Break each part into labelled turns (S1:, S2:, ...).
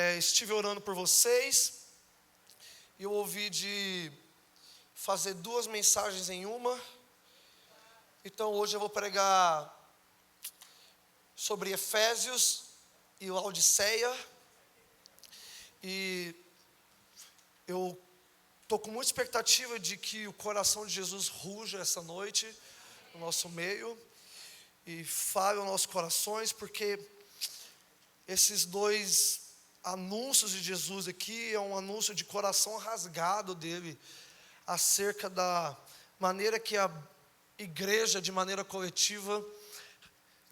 S1: Estive orando por vocês e eu ouvi de fazer 2 mensagens em uma. Então hoje eu vou pregar sobre Efésios e Laodiceia. E eu estou com muita expectativa de que o coração de Jesus ruja essa noite no nosso meio e fale aos nossos corações, porque esses 2 anúncios de Jesus aqui é um anúncio de coração rasgado dele acerca da maneira que a igreja, de maneira coletiva,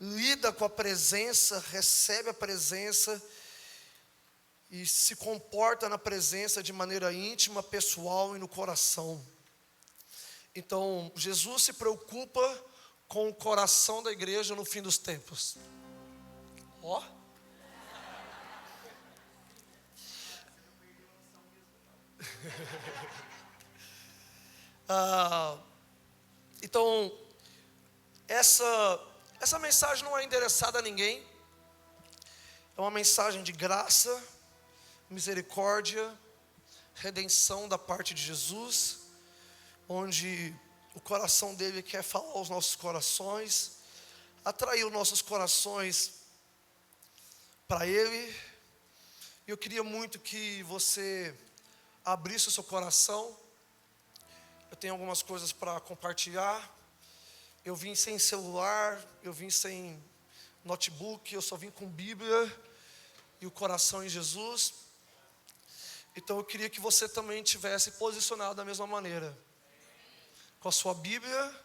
S1: lida com a presença, recebe a presença e se comporta na presença de maneira íntima, pessoal e no coração. Então, Jesus se preocupa com o coração da igreja no fim dos tempos. Então, essa mensagem não é endereçada a ninguém. É uma mensagem de graça, misericórdia, redenção da parte de Jesus, onde o coração dele quer falar aos nossos corações, atrair os nossos corações para ele. E eu queria muito que você abrisse o seu coração. Eu tenho algumas coisas para compartilhar. Eu vim sem celular, eu vim sem notebook, eu só vim com Bíblia e o coração em Jesus. Então eu queria que você também tivesse posicionado da mesma maneira, com a sua Bíblia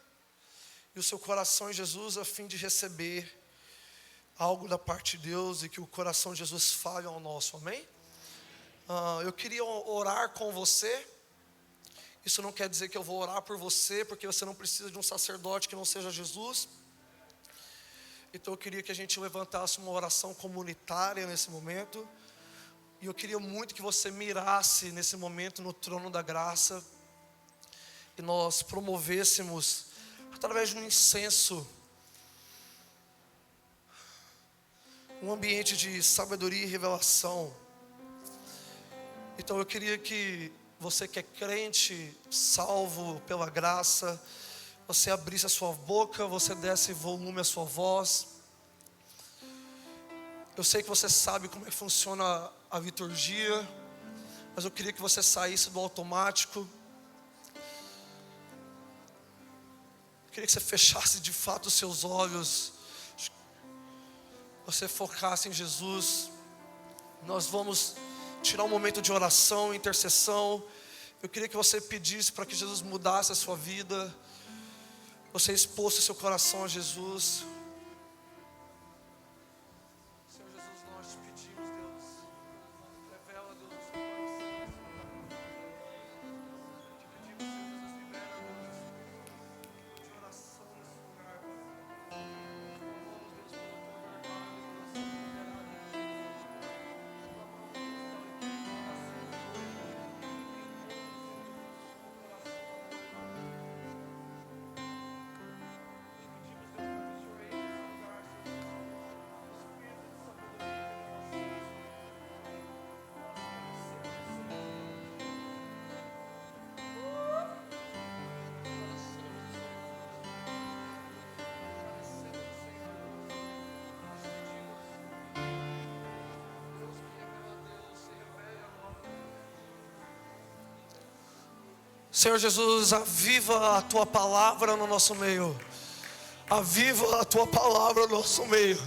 S1: e o seu coração em Jesus, a fim de receber algo da parte de Deus e que o coração de Jesus fale ao nosso, amém? Eu queria orar com você. Isso não quer dizer que eu vou orar por você, porque você não precisa de um sacerdote que não seja Jesus. Então eu queria que a gente levantasse uma oração comunitária nesse momento. E eu queria muito que você mirasse nesse momento no trono da graça. E nós promovêssemos, através de um incenso, um ambiente de sabedoria e revelação. Então eu queria que você que é crente, salvo pela graça, você abrisse a sua boca, você desse volume à sua voz. Eu sei que você sabe como é que funciona a liturgia, mas eu queria que você saísse do automático. Eu queria que você fechasse de fato os seus olhos, você focasse em Jesus. Nós vamos tirar um momento de oração, intercessão. Eu queria que você pedisse para que Jesus mudasse a sua vida. Você expôs o seu coração a Jesus. Senhor Jesus, nós te pedimos, Deus, revela, Deus, o seu coração. Te pedimos, Senhor Jesus, libera, Deus, de oração nesse lugar, Pai. Vamos, Deus, pela tua verdade, Deus, liberar, Senhor Jesus, aviva a tua palavra no nosso meio. Aviva a tua palavra no nosso meio.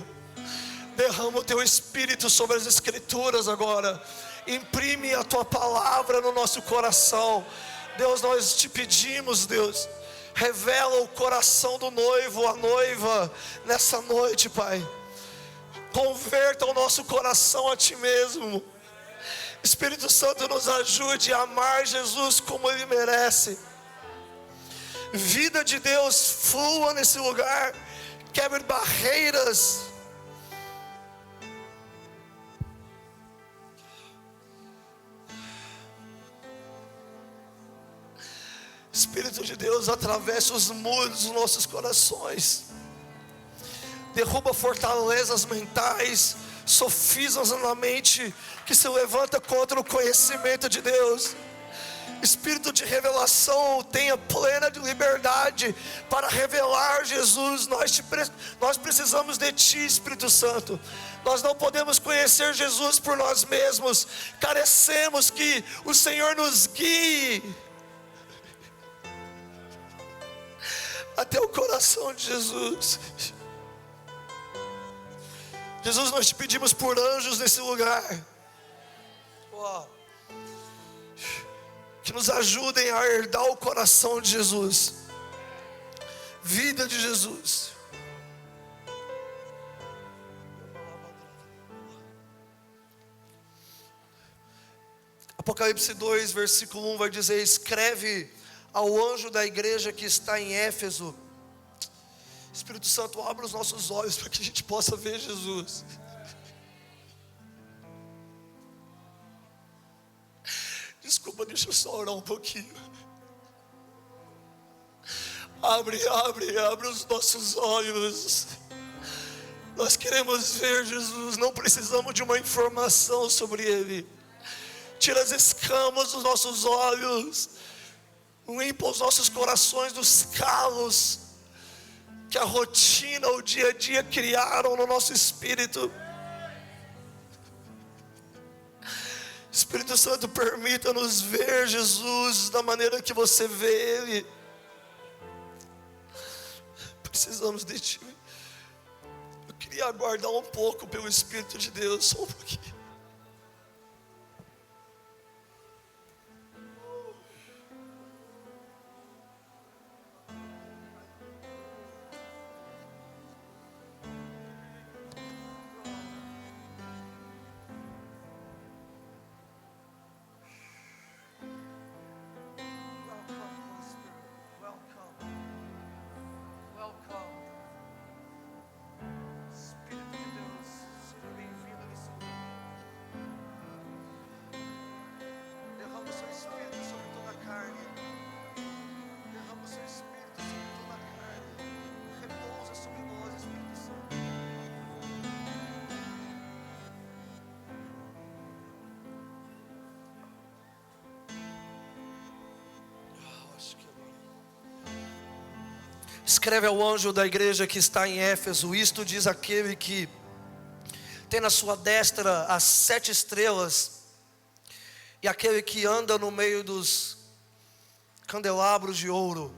S1: Derrama o teu espírito sobre as escrituras agora. Imprime a tua palavra no nosso coração. Deus, nós te pedimos, Deus, revela o coração do noivo, a noiva, nessa noite, Pai. Converta o nosso coração a ti mesmo. Espírito Santo, nos ajude a amar Jesus como Ele merece. Vida de Deus flua nesse lugar. Quebre barreiras. Espírito de Deus, atravessa os muros dos nossos corações. Derruba fortalezas mentais, sofismas na mente que se levanta contra o conhecimento de Deus. Espírito de revelação, tenha plena de liberdade para revelar Jesus. Nós precisamos de Ti, Espírito Santo. Nós não podemos conhecer Jesus por nós mesmos. Carecemos que o Senhor nos guie até o coração de Jesus. Jesus, nós te pedimos por anjos nesse lugar. Que nos ajudem a herdar o coração de Jesus, vida de Jesus. Apocalipse 2, versículo 1 vai dizer: escreve ao anjo da igreja que está em Éfeso. Espírito Santo, abra os nossos olhos para que a gente possa ver Jesus. Desculpa, deixa eu só orar um pouquinho. Abre os nossos olhos. Nós queremos ver Jesus, não precisamos de uma informação sobre Ele. Tira as escamas dos nossos olhos, limpa os nossos corações dos calos que a rotina, o dia a dia criaram no nosso espírito. Espírito Santo, permita-nos ver Jesus da maneira que você vê Ele. Precisamos de Ti. Eu queria aguardar um pouco pelo Espírito de Deus, só um pouquinho. Escreve ao anjo da igreja que está em Éfeso: isto diz aquele que tem na sua destra as 7 estrelas, e aquele que anda no meio dos candelabros de ouro.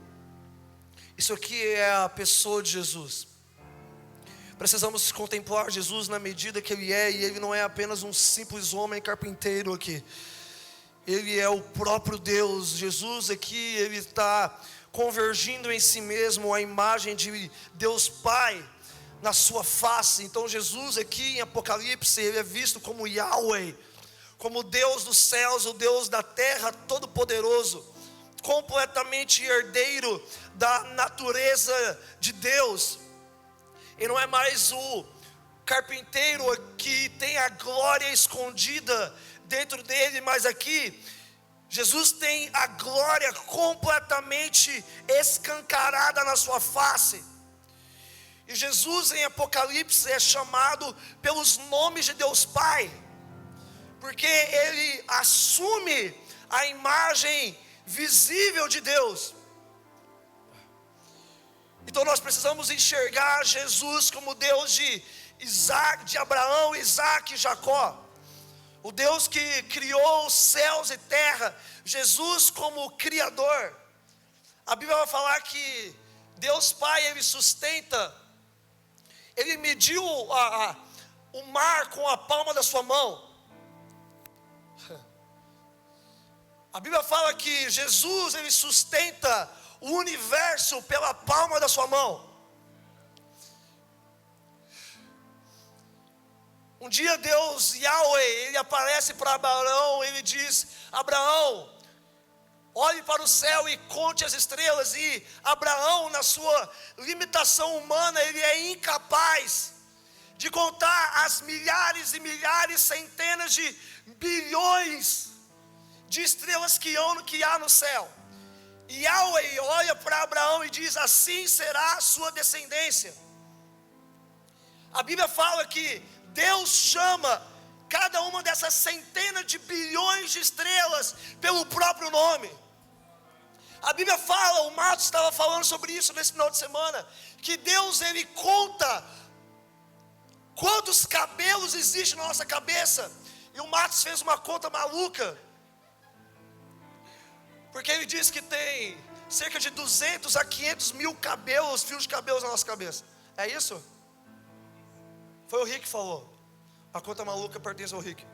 S1: Isso aqui é a pessoa de Jesus. Precisamos contemplar Jesus na medida que Ele é, e Ele não é apenas um simples homem carpinteiro aqui. Ele é o próprio Deus. Jesus aqui, Ele está convergindo em si mesmo a imagem de Deus Pai na sua face. Então Jesus aqui em Apocalipse, Ele é visto como Yahweh, como Deus dos céus, o Deus da terra, todo-poderoso, completamente herdeiro da natureza de Deus. E não é mais o carpinteiro que tem a glória escondida dentro dele, mas aqui Jesus tem a glória completamente escancarada na sua face. E Jesus em Apocalipse é chamado pelos nomes de Deus Pai, porque Ele assume a imagem visível de Deus. Então nós precisamos enxergar Jesus como Deus de Isaac, de Abraão, Isaac e Jacó, o Deus que criou os céus e terra, Jesus como Criador. A Bíblia vai falar que Deus Pai, Ele sustenta, Ele mediu o mar com a palma da sua mão. A Bíblia fala que Jesus, Ele sustenta o universo pela palma da sua mão. Um dia Deus, Yahweh, Ele aparece para Abraão, Ele diz: Abraão, olhe para o céu e conte as estrelas. E Abraão, na sua limitação humana, ele é incapaz de contar as milhares e milhares, centenas de bilhões de estrelas que há no céu. E Yahweh olha para Abraão e diz: assim será a sua descendência. A Bíblia fala que Deus chama cada uma dessas centenas de bilhões de estrelas pelo próprio nome. A Bíblia fala, o Matos estava falando sobre isso nesse final de semana, que Deus, Ele conta quantos cabelos existem na nossa cabeça. E o Matos fez uma conta maluca, porque ele disse que tem cerca de 200 a 500 mil cabelos, fios de cabelos na nossa cabeça. É isso? Foi o Rick que falou. A conta maluca pertence ao Rick.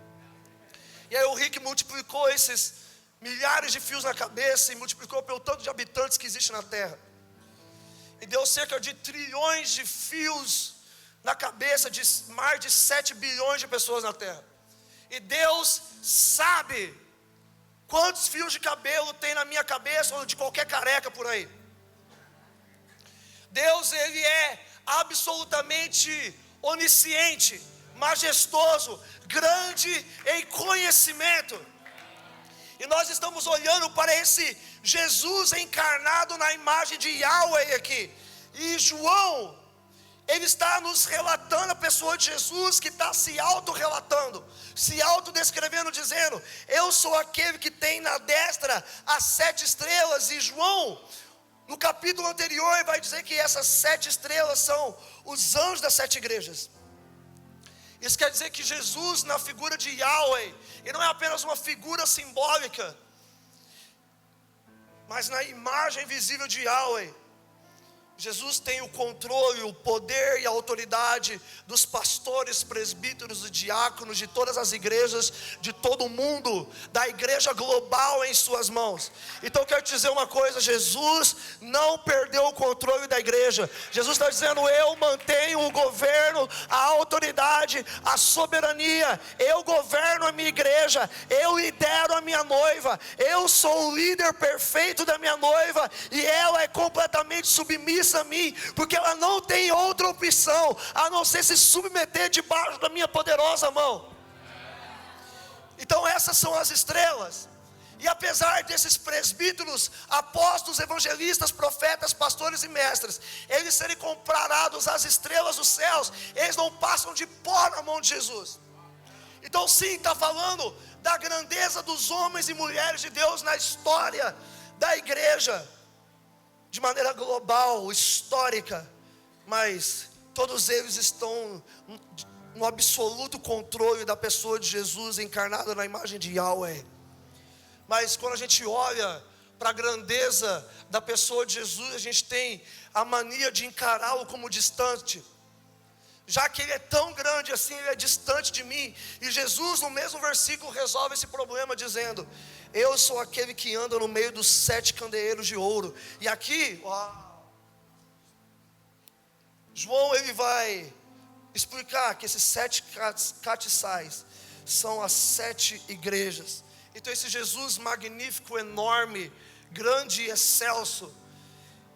S1: E aí o Rick multiplicou esses milhares de fios na cabeça e multiplicou pelo tanto de habitantes que existe na terra. E deu cerca de trilhões de fios na cabeça de mais de 7 bilhões de pessoas na terra. E Deus sabe quantos fios de cabelo tem na minha cabeça ou de qualquer careca por aí. Deus, Ele é absolutamente onisciente, majestoso, grande em conhecimento. E nós estamos olhando para esse Jesus encarnado na imagem de Yahweh aqui. E João, ele está nos relatando a pessoa de Jesus, que está se autorrelatando, se autodescrevendo, dizendo: eu sou aquele que tem na destra as 7 estrelas. E João, no capítulo anterior, ele vai dizer que essas 7 estrelas são os anjos das 7 igrejas. Isso quer dizer que Jesus, na figura de Yahweh, ele não é apenas uma figura simbólica, mas na imagem visível de Yahweh, Jesus tem o controle, o poder e a autoridade dos pastores, presbíteros e diáconos de todas as igrejas de todo o mundo, da igreja global em suas mãos. Então eu quero te dizer uma coisa: Jesus não perdeu o controle da igreja. Jesus está dizendo: eu mantenho o governo, a autoridade, a soberania. Eu governo a minha igreja, eu lidero a minha noiva, eu sou o líder perfeito da minha noiva, e ela é completamente submissa a mim, porque ela não tem outra opção a não ser se submeter debaixo da minha poderosa mão. Então essas são as estrelas. E apesar desses presbíteros, apóstolos, evangelistas, profetas, pastores e mestres, eles serem comparados às estrelas dos céus, eles não passam de pó na mão de Jesus. Então sim, está falando da grandeza dos homens e mulheres de Deus na história da igreja, de maneira global, histórica, mas todos eles estão no absoluto controle da pessoa de Jesus, encarnada na imagem de Yahweh. Mas quando a gente olha para a grandeza da pessoa de Jesus, a gente tem a mania de encará-lo como distante, já que ele é tão grande assim, ele é distante de mim. E Jesus, no mesmo versículo, resolve esse problema dizendo: eu sou aquele que anda no meio dos 7 candeeiros de ouro. E aqui, João, ele vai explicar que esses 7 castiçais são as 7 igrejas. Então esse Jesus magnífico, enorme, grande e excelso,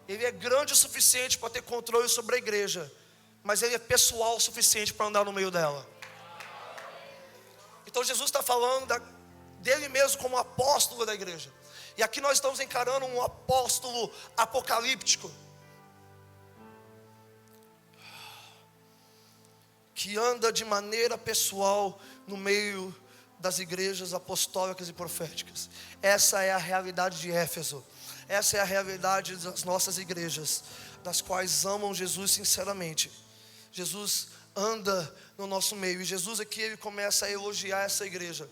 S1: ele é grande o suficiente para ter controle sobre a igreja, mas ele é pessoal o suficiente para andar no meio dela. Então Jesus está falando dele mesmo como apóstolo da igreja. E aqui nós estamos encarando um apóstolo apocalíptico, que anda de maneira pessoal no meio das igrejas apostólicas e proféticas. Essa é a realidade de Éfeso. Essa é a realidade das nossas igrejas, das quais amam Jesus sinceramente. Jesus anda no nosso meio, e Jesus aqui, ele começa a elogiar essa igreja,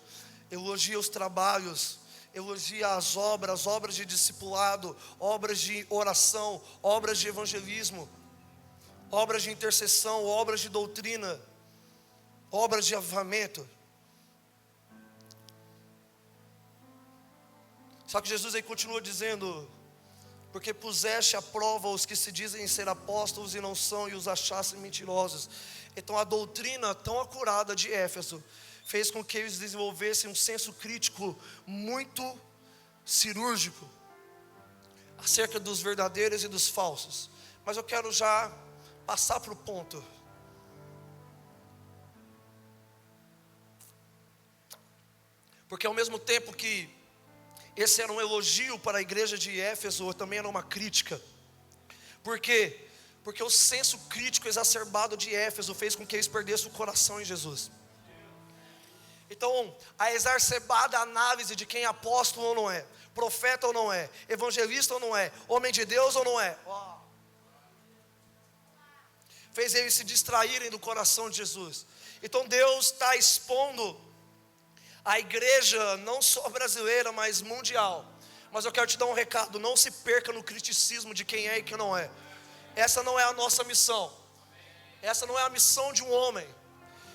S1: elogia os trabalhos, elogia as obras de discipulado, obras de oração, obras de evangelismo, obras de intercessão, obras de doutrina, obras de avivamento. Só que Jesus aí continua dizendo: porque puseste à prova os que se dizem ser apóstolos e não são, e os achaste mentirosos. Então a doutrina tão acurada de Éfeso fez com que eles desenvolvessem um senso crítico muito cirúrgico acerca dos verdadeiros e dos falsos. Mas eu quero já passar para o ponto. Porque ao mesmo tempo que esse era um elogio para a igreja de Éfeso, também era uma crítica. Por quê? Porque o senso crítico exacerbado de Éfeso fez com que eles perdessem o coração em Jesus. Então, a exacerbada análise de quem é apóstolo ou não é, profeta ou não é, evangelista ou não é, homem de Deus ou não é, fez eles se distraírem do coração de Jesus. Então Deus está expondo a igreja, não só brasileira, mas mundial. Mas eu quero te dar um recado: não se perca no criticismo de quem é e quem não é. Essa não é a nossa missão. Essa não é a missão de um homem.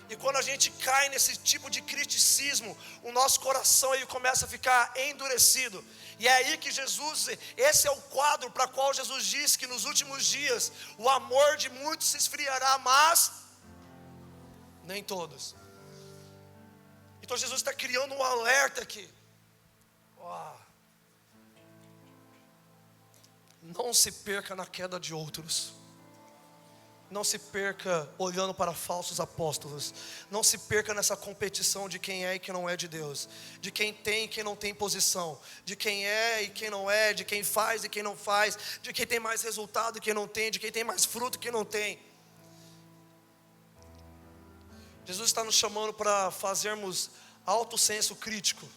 S1: E quando a gente cai nesse tipo de criticismo, o nosso coração ele começa a ficar endurecido. E é aí que Jesus, esse é o quadro para o qual Jesus disse que nos últimos dias o amor de muitos se esfriará, mas nem todos. Então Jesus está criando um alerta aqui. Não se perca na queda de outros. Não se perca olhando para falsos apóstolos. Não se perca nessa competição de quem é e quem não é de Deus. De quem tem e quem não tem posição. De quem é e quem não é. De quem faz e quem não faz. De quem tem mais resultado e quem não tem. De quem tem mais fruto e quem não tem. Jesus está nos chamando para fazermos alto senso crítico.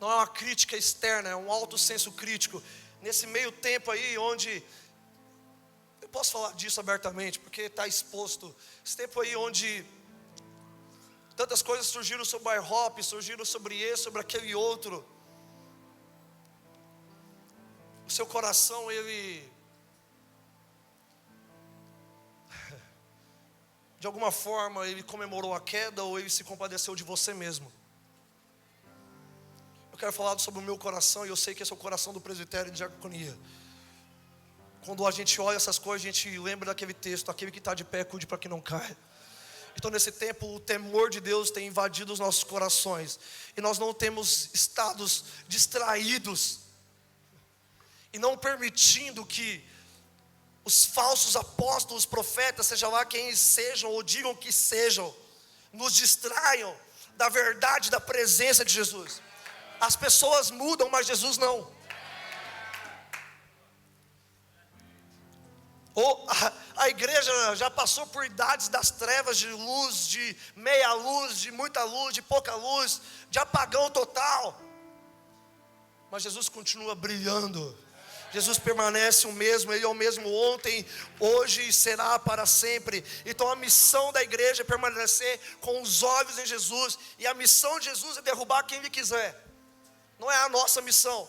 S1: Não é uma crítica externa, é um alto senso crítico. Nesse meio tempo aí onde... eu posso falar disso abertamente, porque está exposto. Esse tempo aí onde tantas coisas surgiram sobre o iHop, surgiram sobre esse, sobre aquele outro. O seu coração, ele... de alguma forma, ele comemorou a queda ou ele se compadeceu de você mesmo. Eu quero falar sobre o meu coração, e eu sei que esse é o coração do presbitério de diaconia. Quando a gente olha essas coisas, a gente lembra daquele texto: aquele que está de pé, cuide para que não caia. Então nesse tempo, o temor de Deus tem invadido os nossos corações, e nós não temos estado distraídos, e não permitindo que os falsos apóstolos, profetas, seja lá quem sejam, ou digam que sejam, nos distraiam da verdade, da presença de Jesus. As pessoas mudam, mas Jesus não. A igreja já passou por idades das trevas, de luz, de meia luz, de muita luz, de pouca luz, de apagão total. Mas Jesus continua brilhando. Jesus permanece o mesmo, Ele é o mesmo ontem, hoje e será para sempre. Então a missão da igreja é permanecer com os olhos em Jesus. E a missão de Jesus é derrubar quem Ele quiser. Não é a nossa missão.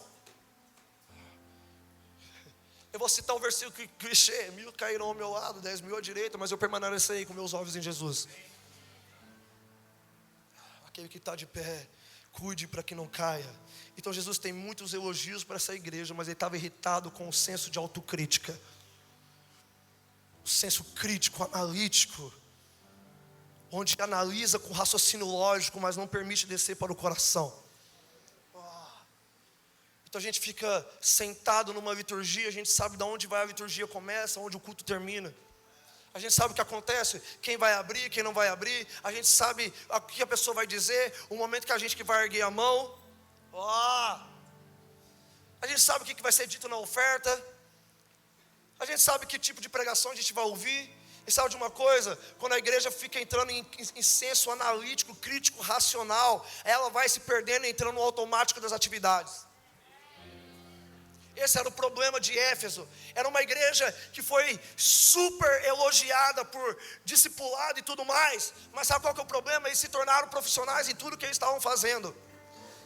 S1: Eu vou citar um versículo clichê: 1000 cairão ao meu lado, 10.000 à direita, mas eu permanecerei com meus olhos em Jesus. Aquele que está de pé, cuide para que não caia. Então Jesus tem muitos elogios para essa igreja, mas ele estava irritado com o senso de autocrítica. O senso crítico, analítico, onde analisa com raciocínio lógico, mas não permite descer para o coração. Então a gente fica sentado numa liturgia, a gente sabe de onde vai a liturgia começa, onde o culto termina. A gente sabe o que acontece, quem vai abrir, quem não vai abrir. A gente sabe o que a pessoa vai dizer, o momento que a gente que vai erguer a mão. A gente sabe o que vai ser dito na oferta. A gente sabe que tipo de pregação a gente vai ouvir. E sabe de uma coisa? Quando a igreja fica entrando em senso analítico, crítico, racional, ela vai se perdendo e entrando no automático das atividades. Esse era o problema de Éfeso. Era uma igreja que foi super elogiada por discipulado e tudo mais. Mas sabe qual que é o problema? Eles se tornaram profissionais em tudo que eles estavam fazendo.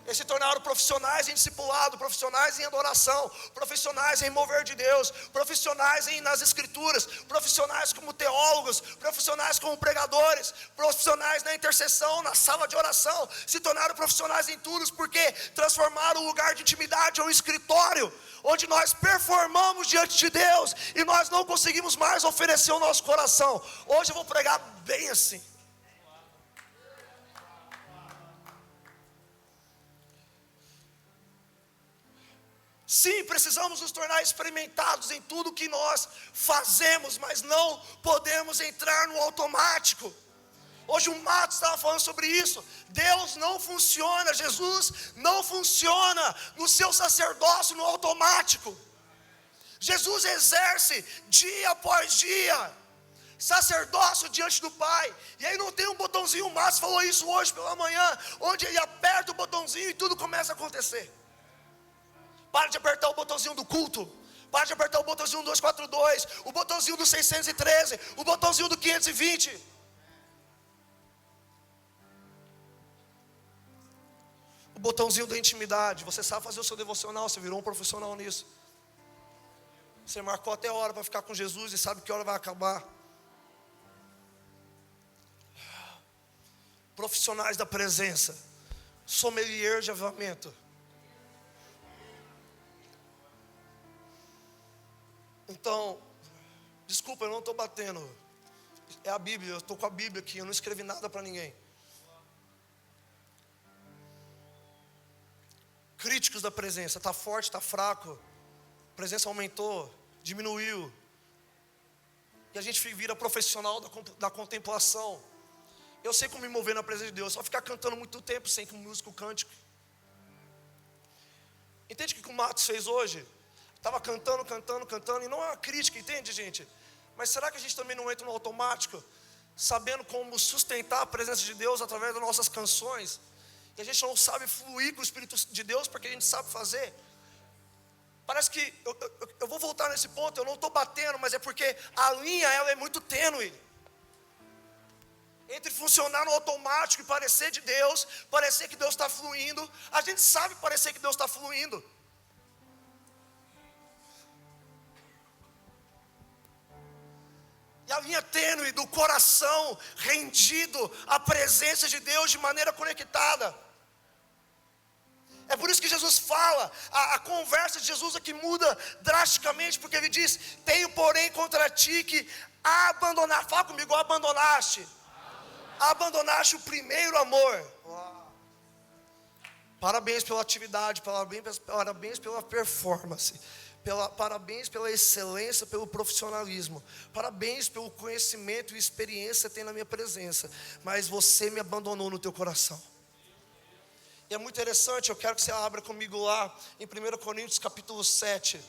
S1: Eles se tornaram profissionais em discipulado, profissionais em adoração, profissionais em mover de Deus, profissionais nas escrituras, profissionais como teólogos, profissionais como pregadores, profissionais na intercessão, na sala de oração. Se tornaram profissionais em tudo, porque transformaram o lugar de intimidade em um escritório, onde nós performamos diante de Deus, e nós não conseguimos mais oferecer o nosso coração. Hoje eu vou pregar bem assim. Sim, precisamos nos tornar experimentados em tudo que nós fazemos, mas não podemos entrar no automático. Hoje o Matos estava falando sobre isso. Deus não funciona, Jesus não funciona no seu sacerdócio no automático. Jesus exerce dia após dia sacerdócio diante do Pai. E aí não tem um botãozinho, o Márcio falou isso hoje pela manhã, onde ele aperta o botãozinho e tudo começa a acontecer. Para de apertar o botãozinho do culto. Para de apertar o botãozinho do 242, o botãozinho do 613, o botãozinho do 520. O botãozinho da intimidade. Você sabe fazer o seu devocional, você virou um profissional nisso. Você marcou até a hora para ficar com Jesus e sabe que hora vai acabar. Profissionais da presença, sommelier de avivamento. Então, desculpa, eu não estou batendo. É a Bíblia, eu estou com a Bíblia aqui, eu não escrevi nada para ninguém. Críticos da presença, está forte, está fraco. A presença aumentou, diminuiu. E a gente vira profissional da contemplação. Eu sei como me mover na presença de Deus, só ficar cantando muito tempo sem que o músico cântico. Entende o que o Matos fez hoje? Estava cantando, e não é uma crítica, entende, gente? Mas será que a gente também não entra no automático, sabendo como sustentar a presença de Deus através das nossas canções? E a gente não sabe fluir com o Espírito de Deus, porque a gente sabe fazer. Parece que, eu vou voltar nesse ponto, eu não estou batendo, mas é porque a linha, ela é muito tênue. Entre funcionar no automático e parecer de Deus, parecer que Deus está fluindo. A gente sabe parecer que Deus está fluindo. E a linha tênue do coração rendido à presença de Deus de maneira conectada. É por isso que Jesus fala, a conversa de Jesus aqui muda drasticamente, porque ele diz: tenho porém contra ti que abandonar, fala comigo, abandonaste o primeiro amor. Parabéns pela atividade, parabéns pela performance, parabéns pela excelência, pelo profissionalismo, parabéns pelo conhecimento e experiência que tem na minha presença, mas você me abandonou no teu coração. E é muito interessante, eu quero que você abra comigo lá em 1 Coríntios capítulo 7.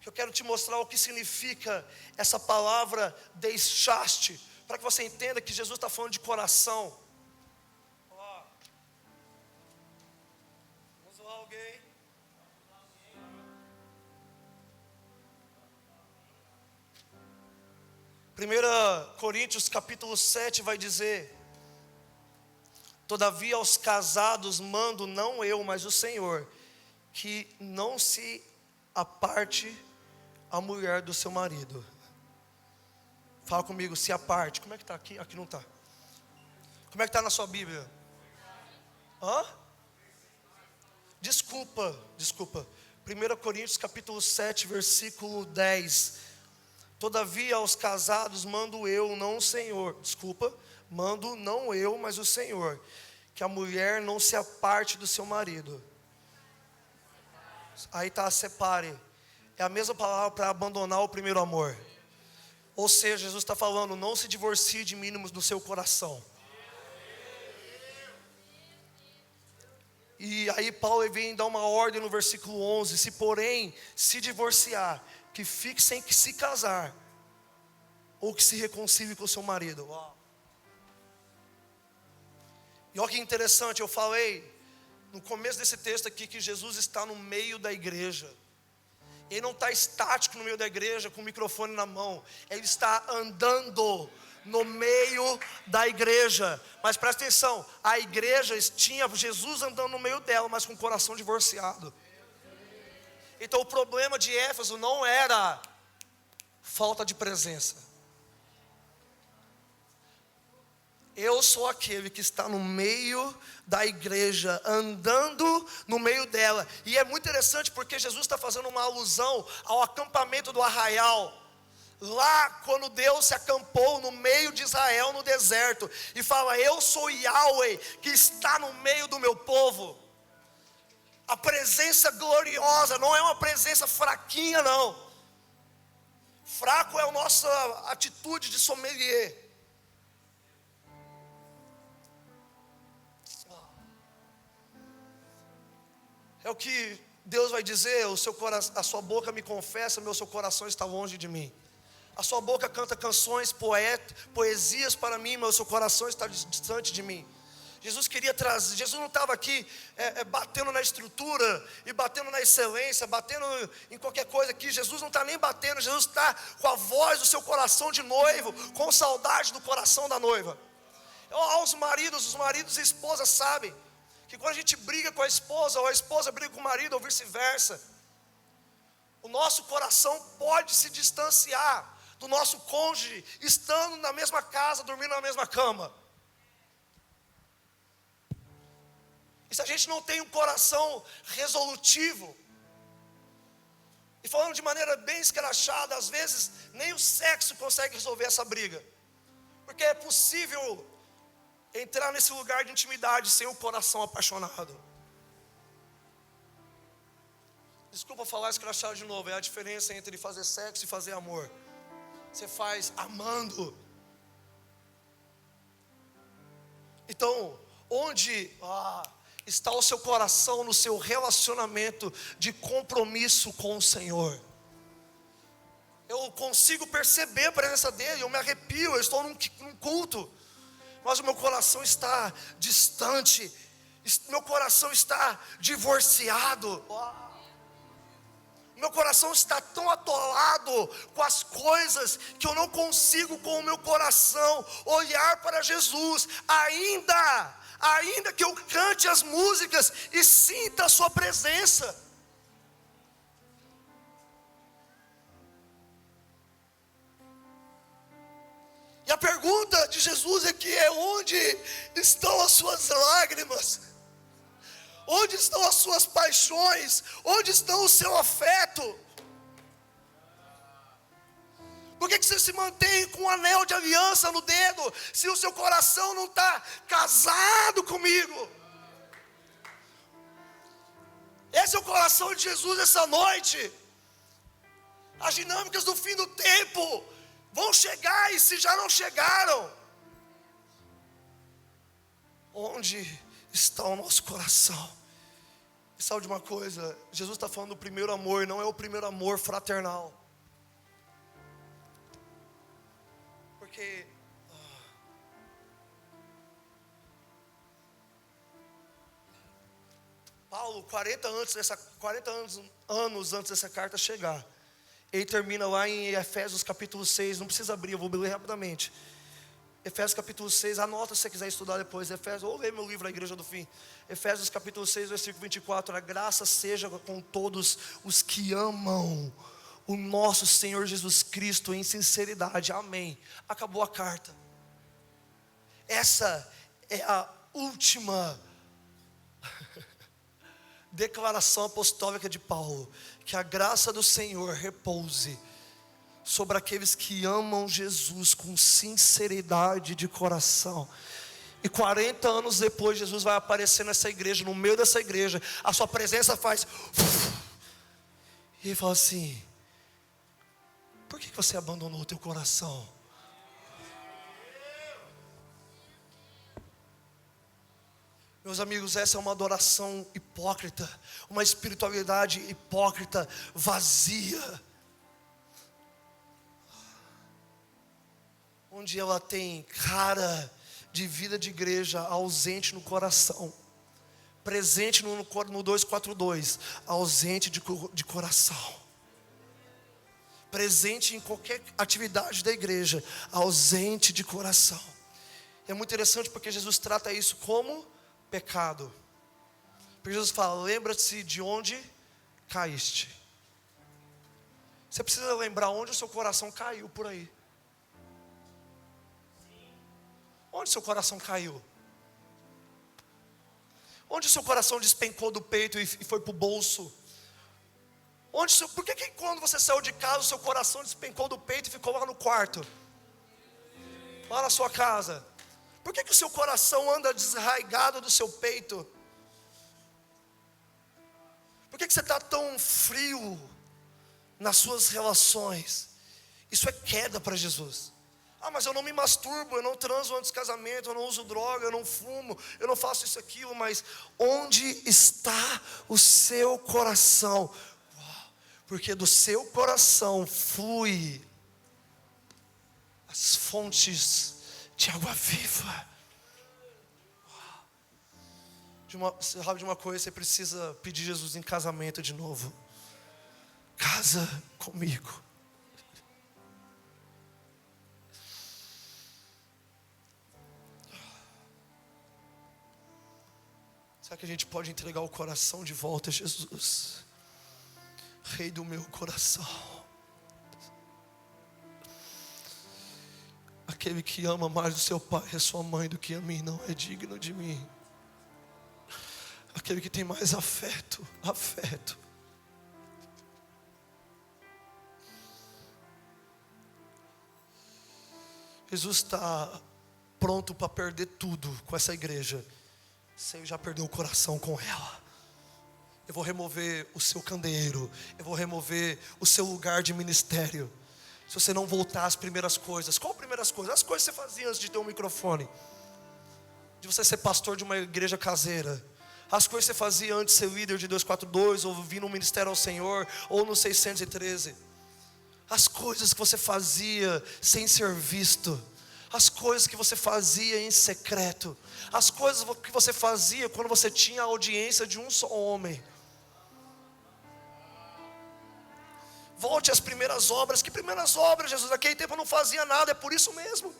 S1: Eu quero te mostrar o que significa essa palavra deixaste, para que você entenda que Jesus está falando de coração. Vamos lá, alguém? Primeira Coríntios capítulo 7 vai dizer: todavia aos casados mando não eu, mas o Senhor, que não se aparte a mulher do seu marido. Fala comigo, se aparte. Como é que está aqui? Aqui não está. Como é que está na sua Bíblia? Desculpa. 1 Coríntios capítulo 7, versículo 10. Todavia aos casados mando eu, não o Senhor. Mando não eu, mas o Senhor, que a mulher não se aparte do seu marido. Aí está, separe. É a mesma palavra para abandonar o primeiro amor. Ou seja, Jesus está falando, não se divorcie de mínimos do seu coração. E aí Paulo vem dar uma ordem no versículo 11: se porém se divorciar, que fique sem que se casar, ou que se reconcilie com o seu marido. E olha que interessante, eu falei no começo desse texto aqui que Jesus está no meio da igreja. Ele não está estático no meio da igreja com o microfone na mão. Ele está andando no meio da igreja. Mas presta atenção, a igreja tinha Jesus andando no meio dela, mas com o coração divorciado. Então o problema de Éfeso não era falta de presença. Eu sou aquele que está no meio da igreja, andando no meio dela. E é muito interessante porque Jesus está fazendo uma alusão ao acampamento do arraial. Lá quando Deus se acampou no meio de Israel no deserto. E fala, eu sou Yahweh que está no meio do meu povo. A presença gloriosa, não é uma presença fraquinha não. Fraco é a nossa atitude de sommelier. É o que Deus vai dizer, a sua boca me confessa, seu coração está longe de mim. A sua boca canta canções, poesias para mim, mas o seu coração está distante de mim. Jesus queria trazer, Jesus não estava aqui batendo na estrutura, e batendo na excelência, batendo em qualquer coisa aqui. Jesus não está nem batendo, Jesus está com a voz do seu coração de noivo, com saudade do coração da noiva. Aos maridos, os maridos e esposas sabem que quando a gente briga com a esposa, ou a esposa briga com o marido, ou vice-versa, o nosso coração pode se distanciar do nosso cônjuge, estando na mesma casa, dormindo na mesma cama. E se a gente não tem um coração resolutivo, e falando de maneira bem escrachada, às vezes nem o sexo consegue resolver essa briga, porque é possível entrar nesse lugar de intimidade sem o coração apaixonado. Desculpa falar escrachado de novo, é a diferença entre fazer sexo e fazer amor. Você faz amando. Então, onde está o seu coração no seu relacionamento de compromisso com o Senhor? Eu consigo perceber a presença dEle, eu me arrepio, eu estou num culto, mas o meu coração está distante, meu coração está divorciado. Meu coração está tão atolado com as coisas que eu não consigo com o meu coração olhar para Jesus, ainda que eu cante as músicas e sinta a sua presença. E a pergunta de Jesus aqui é: onde estão as suas lágrimas? Onde estão as suas paixões? Onde está o seu afeto? Por que você se mantém com um anel de aliança no dedo, se o seu coração não está casado comigo? Esse é o coração de Jesus essa noite. As dinâmicas do fim do tempo vão chegar, e se já não chegaram, onde está o nosso coração? E sabe de uma coisa? Jesus está falando do primeiro amor, não é o primeiro amor fraternal. Porque Paulo, 40 anos antes dessa carta chegar, ele termina lá em Efésios capítulo 6, não precisa abrir, eu vou ler rapidamente. Efésios capítulo 6, anota se você quiser estudar depois. Efésios, ou ler meu livro A Igreja do Fim. Efésios capítulo 6, versículo 24. A graça seja com todos os que amam o nosso Senhor Jesus Cristo em sinceridade. Amém. Acabou a carta. Essa é a última declaração apostólica de Paulo. Que a graça do Senhor repouse sobre aqueles que amam Jesus com sinceridade de coração. E 40 anos depois, Jesus vai aparecer nessa igreja, no meio dessa igreja. A sua presença faz e ele fala assim: por que você abandonou o teu coração? Meus amigos, essa é uma adoração hipócrita, uma espiritualidade hipócrita, vazia, onde ela tem cara de vida de igreja, ausente no coração, presente no 242, ausente de coração, presente em qualquer atividade da igreja, ausente de coração. É muito interessante porque Jesus trata isso como pecado. Porque Jesus fala: lembra-te de onde caíste. Você precisa lembrar onde o seu coração caiu por aí. Onde seu coração caiu? Onde o seu coração despencou do peito e foi para o bolso? Por que quando você saiu de casa o seu coração despencou do peito e ficou lá no quarto? Lá na sua casa? Por que o seu coração anda desarraigado do seu peito? Por que você está tão frio nas suas relações? Isso é queda para Jesus. Ah, mas eu não me masturbo, eu não transo antes do casamento, eu não uso droga, eu não fumo, eu não faço isso, aquilo. Mas onde está o seu coração? Porque do seu coração flui as fontes de água viva. Sabe de uma coisa, você precisa pedir Jesus em casamento de novo. Casa comigo. Será que a gente pode entregar o coração de volta a Jesus? Rei do meu coração. Aquele que ama mais o seu pai e a sua mãe do que a mim não é digno de mim. Aquele que tem mais afeto. Jesus está pronto para perder tudo com essa igreja. Você já perdeu o coração com ela. Eu vou remover o seu candeeiro. Eu vou remover o seu lugar de ministério. Se você não voltar às primeiras coisas. Qual primeiras coisas? As coisas que você fazia antes de ter um microfone. De você ser pastor de uma igreja caseira. As coisas que você fazia antes de ser líder de 242, ou vir no ministério ao Senhor, ou no 613. As coisas que você fazia sem ser visto. As coisas que você fazia em secreto. As coisas que você fazia quando você tinha a audiência de um só homem. Volte às primeiras obras. Que primeiras obras, Jesus? Naquele tempo eu não fazia nada, é por isso mesmo.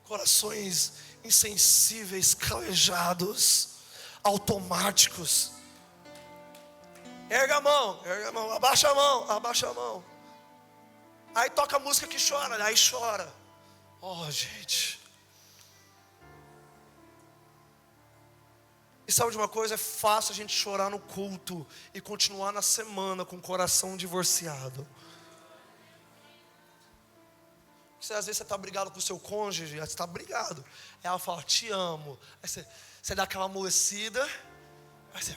S1: Corações insensíveis, calejados, automáticos. Erga a mão, abaixa a mão. Aí toca a música que chora, aí chora. Oh, gente. E sabe de uma coisa? É fácil a gente chorar no culto e continuar na semana com o coração divorciado. Às vezes você está brigado com o seu cônjuge, você está brigado. Aí ela fala, te amo. Aí você dá aquela amolecida. Aí você,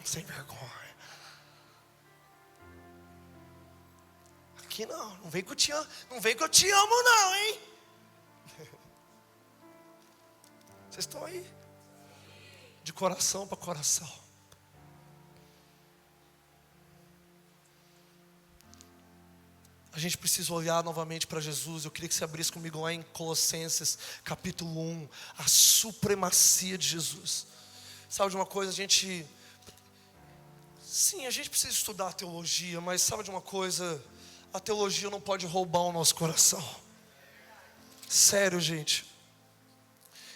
S1: sem vergonha. Aqui não vem que eu te amo. Não vem que eu te amo não, hein? Vocês estão aí? De coração para coração. A gente precisa olhar novamente para Jesus. Eu queria que você abrisse comigo lá em Colossenses capítulo 1. A supremacia de Jesus. Sabe de uma coisa? Sim, a gente precisa estudar a teologia. Mas sabe de uma coisa? A teologia não pode roubar o nosso coração. Sério, gente.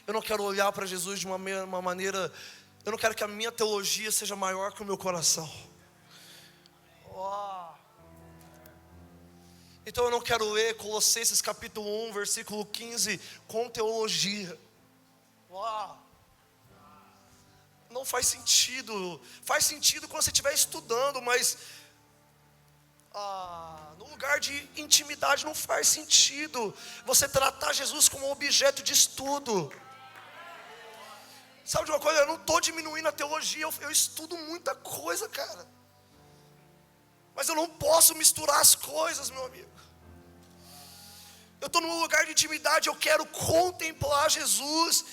S1: Eu não quero olhar para Jesus de uma maneira. Eu não quero que a minha teologia seja maior que o meu coração. Então eu não quero ler Colossenses capítulo 1, versículo 15 com teologia. Não faz sentido. Faz sentido quando você estiver estudando, mas no lugar de intimidade não faz sentido você tratar Jesus como objeto de estudo. Sabe de uma coisa? Eu não estou diminuindo a teologia, eu estudo muita coisa, cara. Mas eu não posso misturar as coisas, meu amigo. Eu estou num lugar de intimidade, eu quero contemplar Jesus.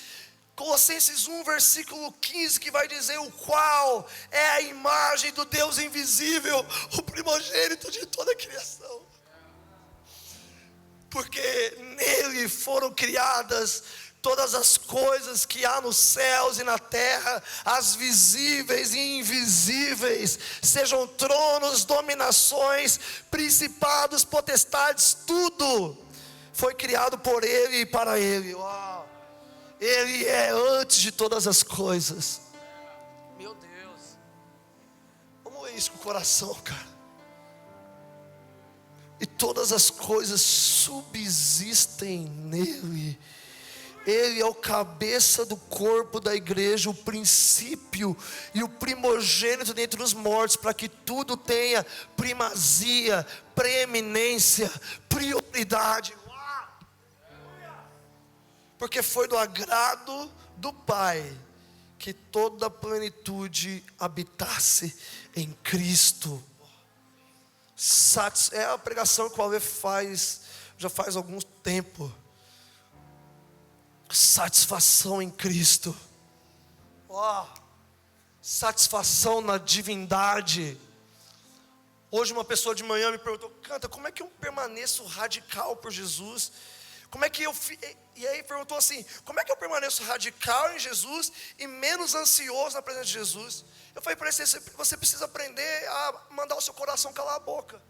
S1: Colossenses 1, versículo 15, que vai dizer: o qual é a imagem do Deus invisível, o primogênito de toda a criação. Porque nele foram criadas todas as coisas que há nos céus e na terra, as visíveis e invisíveis, sejam tronos, dominações, principados, potestades, tudo foi criado por Ele e para Ele. Ele é antes de todas as coisas. Meu Deus. Vamos ler isso com o coração, cara. E todas as coisas subsistem nele. Ele é o cabeça do corpo da igreja, o princípio e o primogênito dentre os mortos, para que tudo tenha primazia, preeminência, prioridade. Porque foi do agrado do Pai que toda a plenitude habitasse em Cristo. É a pregação que o Ale faz, já faz algum tempo. Satisfação em Cristo. Satisfação na divindade. Hoje uma pessoa de manhã me perguntou: Canta, como é que eu permaneço radical por Jesus? Como é que eu... E aí perguntou assim: como é que eu permaneço radical em Jesus e menos ansioso na presença de Jesus? Eu falei para ele: você precisa aprender a mandar o seu coração calar a boca.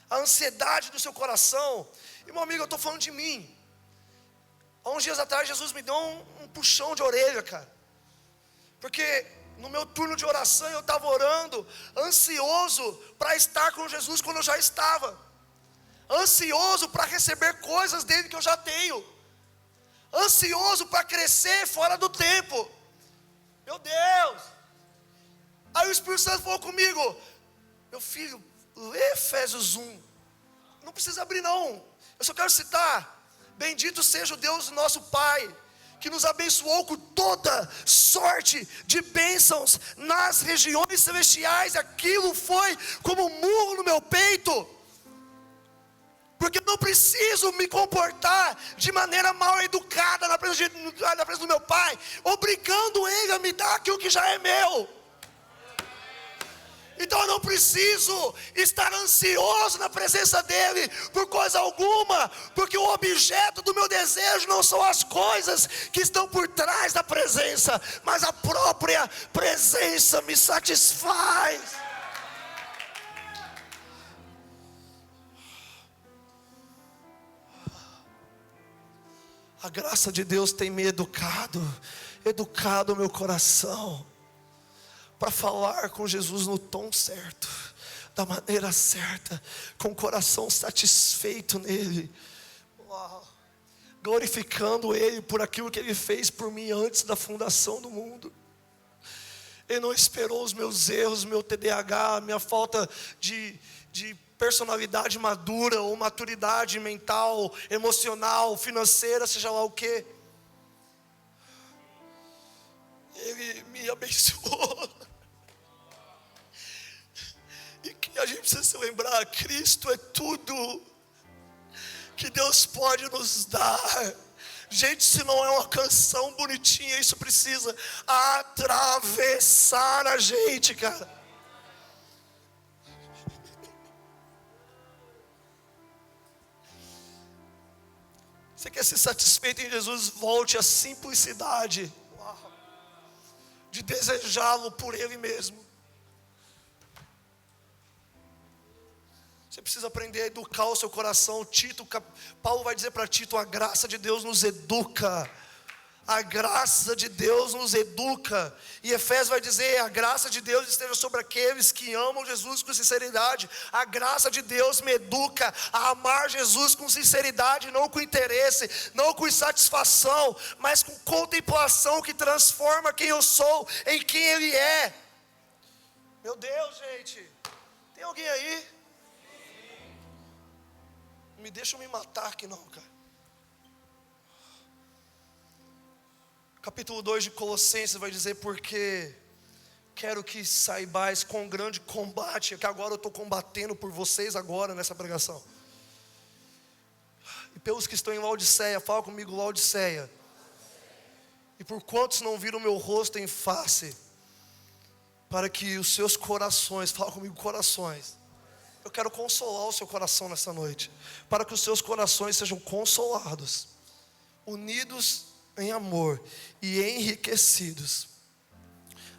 S1: A ansiedade do seu coração. E meu amigo, eu estou falando de mim. Há uns dias atrás Jesus me deu um puxão de orelha, cara. Porque no meu turno de oração eu estava orando, ansioso para estar com Jesus quando eu já estava. Ansioso para receber coisas dele que eu já tenho. Ansioso para crescer fora do tempo. Meu Deus. Aí o Espírito Santo falou comigo: meu filho, lê Efésios 1. Não precisa abrir não. Eu só quero citar: bendito seja o Deus nosso Pai, que nos abençoou com toda sorte de bênçãos nas regiões celestiais. Aquilo foi como um murro no meu peito. Porque eu não preciso me comportar de maneira mal educada na presença do meu Pai, obrigando Ele a me dar aquilo que já é meu. Então eu não preciso estar ansioso na presença dEle por coisa alguma, porque o objeto do meu desejo não são as coisas que estão por trás da presença, mas a própria presença me satisfaz. A graça de Deus tem me educado o meu coração para falar com Jesus no tom certo, da maneira certa, com o coração satisfeito nele, glorificando Ele por aquilo que Ele fez por mim antes da fundação do mundo. Ele não esperou os meus erros, meu TDAH, minha falta de personalidade madura, ou maturidade mental, emocional, financeira, seja lá o que. Ele me abençoou. E que a gente precisa se lembrar: Cristo é tudo que Deus pode nos dar. Gente, se não é uma canção bonitinha, isso precisa atravessar a gente, cara. Você quer ser satisfeito em Jesus? Volte à simplicidade de desejá-lo por Ele mesmo. Você precisa aprender a educar o seu coração. Paulo vai dizer para Tito: a graça de Deus nos educa. A graça de Deus nos educa. E Efésios vai dizer: a graça de Deus esteja sobre aqueles que amam Jesus com sinceridade. A graça de Deus me educa a amar Jesus com sinceridade, não com interesse, não com insatisfação, mas com contemplação que transforma quem eu sou em quem Ele é. Meu Deus, gente, tem alguém aí? Não me deixa me matar aqui não, cara. Capítulo 2 de Colossenses vai dizer: porque quero que saibais quão grande combate, que agora eu estou combatendo por vocês agora nessa pregação. E pelos que estão em Laodiceia, fala comigo, Laodiceia. E por quantos não viram o meu rosto em face, para que os seus corações, fala comigo, corações. Eu quero consolar o seu coração nessa noite, para que os seus corações sejam consolados, unidos em amor e enriquecidos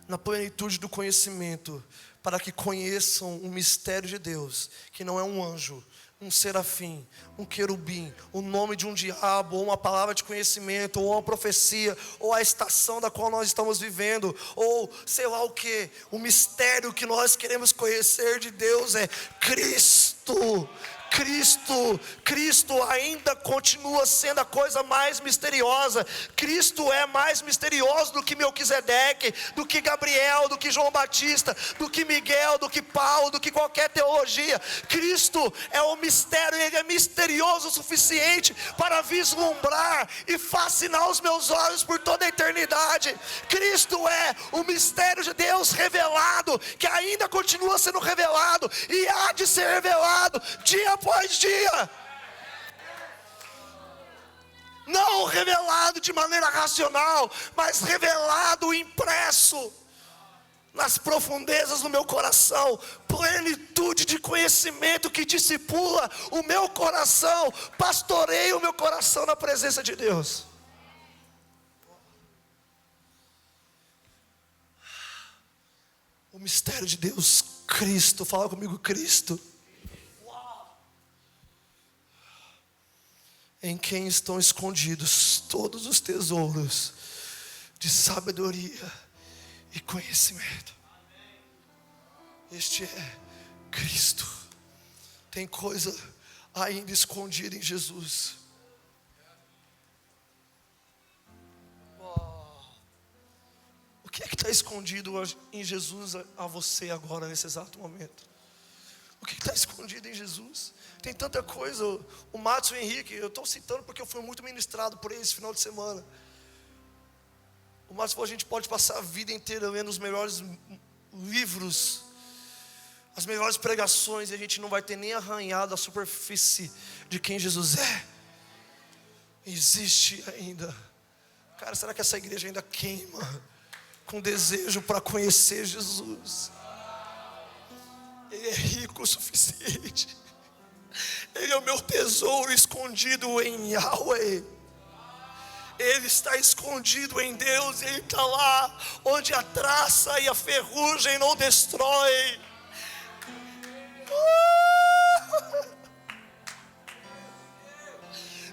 S1: na plenitude do conhecimento, para que conheçam o mistério de Deus, que não é um anjo, um serafim, um querubim, o nome de um diabo, ou uma palavra de conhecimento, ou uma profecia, ou a estação da qual nós estamos vivendo, ou sei lá o que. O mistério que nós queremos conhecer de Deus é Cristo. Cristo ainda continua sendo a coisa mais misteriosa. Cristo é mais misterioso do que Melquisedeque, do que Gabriel, do que João Batista, do que Miguel, do que Paulo, do que qualquer teologia. Cristo é o mistério, Ele é misterioso o suficiente para vislumbrar e fascinar os meus olhos por toda a eternidade. Cristo é o mistério de Deus revelado, que ainda continua sendo revelado e há de ser revelado dia após dia. Não revelado de maneira racional, mas revelado, impresso nas profundezas do meu coração, plenitude de conhecimento que discipula o meu coração, pastoreia o meu coração na presença de Deus. O mistério de Deus, Cristo, fala comigo, Cristo. Em quem estão escondidos todos os tesouros de sabedoria e conhecimento. Este é Cristo. Tem coisa ainda escondida em Jesus. O que é que está escondido em Jesus a você agora, nesse exato momento? O que está escondido em Jesus? Tem tanta coisa. O Matos e o Henrique, eu estou citando porque eu fui muito ministrado por eles esse final de semana. O Matos falou, a gente pode passar a vida inteira lendo os melhores livros, as melhores pregações, e a gente não vai ter nem arranhado a superfície de quem Jesus é. Existe ainda. Cara, será que essa igreja ainda queima com desejo para conhecer Jesus? Ele é rico o suficiente. Ele é o meu tesouro escondido em Yahweh. Ele está escondido em Deus. Ele está lá onde a traça e a ferrugem não destrói.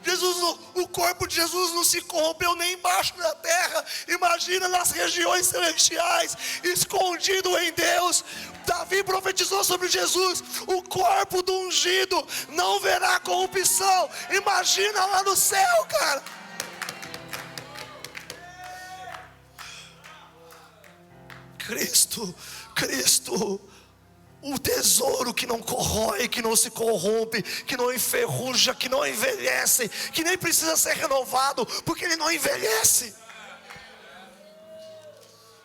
S1: Jesus, o corpo de Jesus não se corrompeu nem embaixo da terra. Imagina nas regiões celestiais, escondido em Deus. Davi profetizou sobre Jesus: o corpo do ungido não verá corrupção. Imagina lá no céu, cara. Cristo, o tesouro que não corrói, que não se corrompe, que não enferruja, que não envelhece, que nem precisa ser renovado, porque ele não envelhece.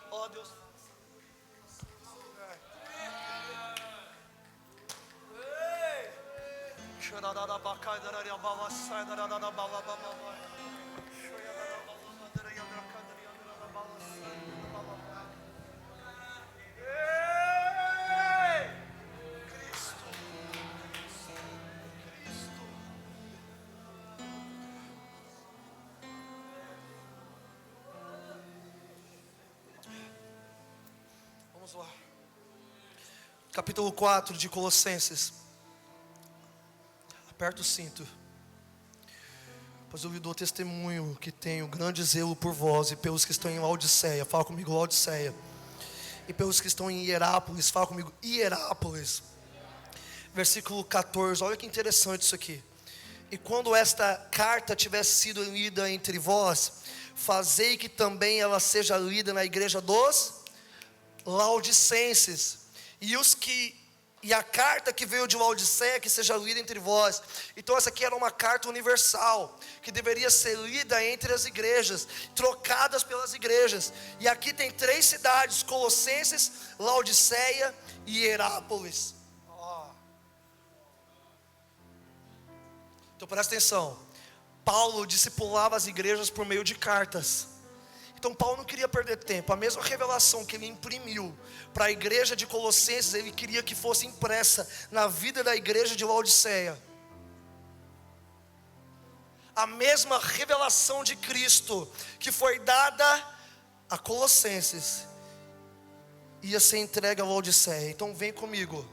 S1: Oh Deus. Vamos lá. Capítulo 4 de Colossenses. Aperta o cinto. Pois eu lhe dou testemunho que tenho grande zelo por vós e pelos que estão em Laodiceia. Fala comigo, Laodiceia. E pelos que estão em Hierápolis. Fala comigo, Hierápolis. Versículo 14. Olha que interessante isso aqui. E quando esta carta tiver sido lida entre vós, fazei que também ela seja lida na igreja dos Laodicenses, e a carta que veio de Laodiceia que seja lida entre vós. Então essa aqui era uma carta universal, que deveria ser lida entre as igrejas, trocadas pelas igrejas. E aqui tem 3 cidades: Colossenses, Laodiceia e Hierápolis. Então presta atenção, Paulo discipulava as igrejas por meio de cartas. Então Paulo não queria perder tempo. A mesma revelação que ele imprimiu para a igreja de Colossenses, ele queria que fosse impressa na vida da igreja de Laodiceia. A mesma revelação de Cristo que foi dada a Colossenses ia ser entregue a Laodiceia. Então vem comigo,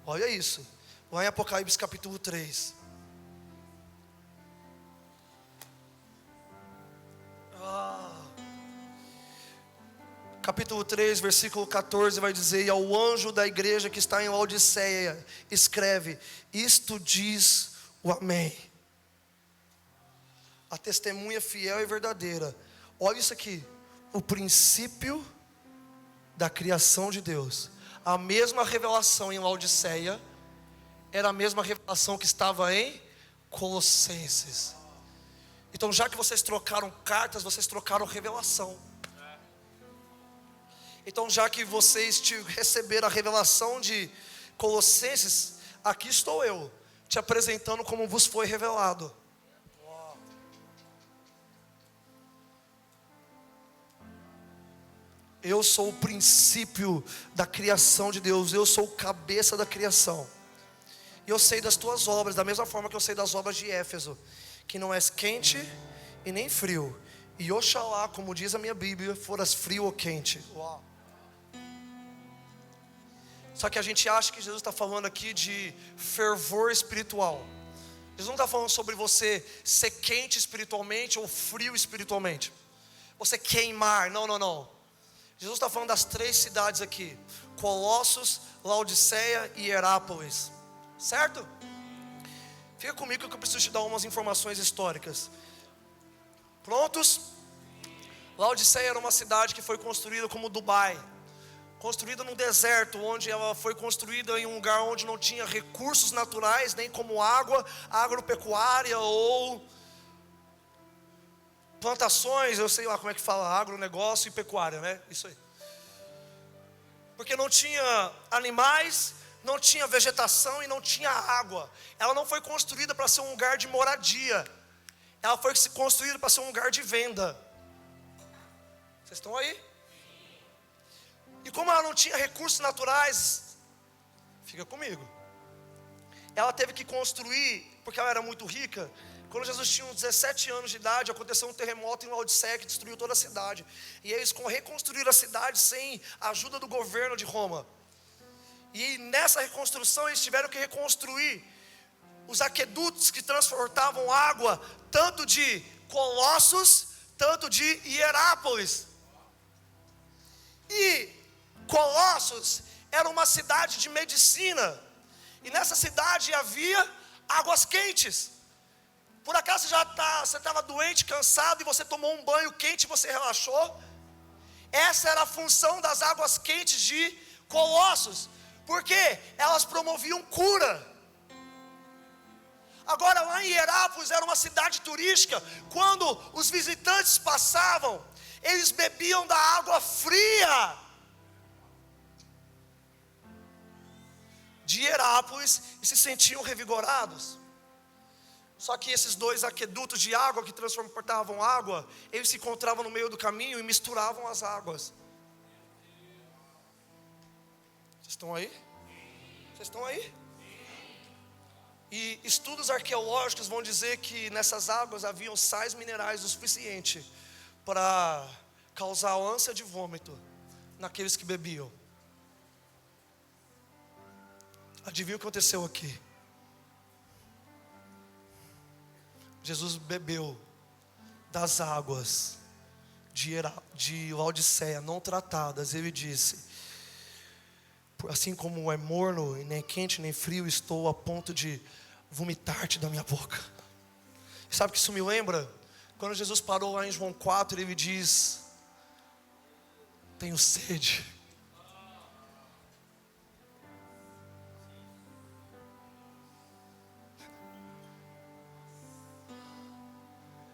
S1: olha isso, lá em Apocalipse capítulo 3. capítulo 3, versículo 14, vai dizer: e ao anjo da igreja que está em Laodiceia, escreve: isto diz o Amém, a testemunha fiel e verdadeira. Olha isso aqui, o princípio da criação de Deus. A mesma revelação em Laodiceia era a mesma revelação que estava em Colossenses. Então, já que vocês trocaram cartas, vocês trocaram revelação. Então, já que vocês receberam a revelação de Colossenses, aqui estou eu, te apresentando como vos foi revelado. Eu sou o princípio da criação de Deus, eu sou o cabeça da criação. E eu sei das tuas obras, da mesma forma que eu sei das obras de Éfeso, que não és quente e nem frio. E oxalá, como diz a minha Bíblia, foras frio ou quente. Uau. Só que a gente acha que Jesus está falando aqui de fervor espiritual. Jesus não está falando sobre você ser quente espiritualmente ou frio espiritualmente. Você queimar, não. Jesus está falando das 3 cidades aqui: Colossos, Laodiceia e Herápolis. Certo? Fica comigo que eu preciso te dar umas informações históricas. Prontos? Laodiceia era uma cidade que foi construída como Dubai, construída num deserto, onde ela foi construída em um lugar onde não tinha recursos naturais, nem como água, agropecuária ou plantações, eu sei lá como é que fala, agronegócio e pecuária, né? Isso aí. Porque não tinha animais, não tinha vegetação e não tinha água. Ela não foi construída para ser um lugar de moradia. Ela foi construída para ser um lugar de venda. Vocês estão aí? E como ela não tinha recursos naturais, fica comigo, ela teve que construir, porque ela era muito rica. Quando Jesus tinha uns 17 anos de idade, aconteceu um terremoto em Laodiceia que destruiu toda a cidade. E eles reconstruíram a cidade sem a ajuda do governo de Roma. E nessa reconstrução eles tiveram que reconstruir os aquedutos que transportavam água, tanto de Colossos, tanto de Hierápolis. E Colossos era uma cidade de medicina. E nessa cidade havia águas quentes. Por acaso você estava doente, cansado, e você tomou um banho quente e você relaxou? Essa era a função das águas quentes de Colossos, porque elas promoviam cura. Agora lá em Hierápolis era uma cidade turística. Quando os visitantes passavam, eles bebiam da água fria de Hierápolis e se sentiam revigorados. Só que esses 2 aquedutos de água que transportavam água, eles se encontravam no meio do caminho e misturavam as águas. Vocês estão aí? Vocês estão aí? E estudos arqueológicos vão dizer que nessas águas haviam sais minerais o suficiente para causar ânsia de vômito naqueles que bebiam. Adivinha o que aconteceu aqui? Jesus bebeu das águas de Laodiceia não tratadas. Ele disse: assim como é morno, e nem quente nem frio, estou a ponto de vomitar-te da minha boca. Sabe o que isso me lembra? Quando Jesus parou lá em João 4, ele diz: tenho sede.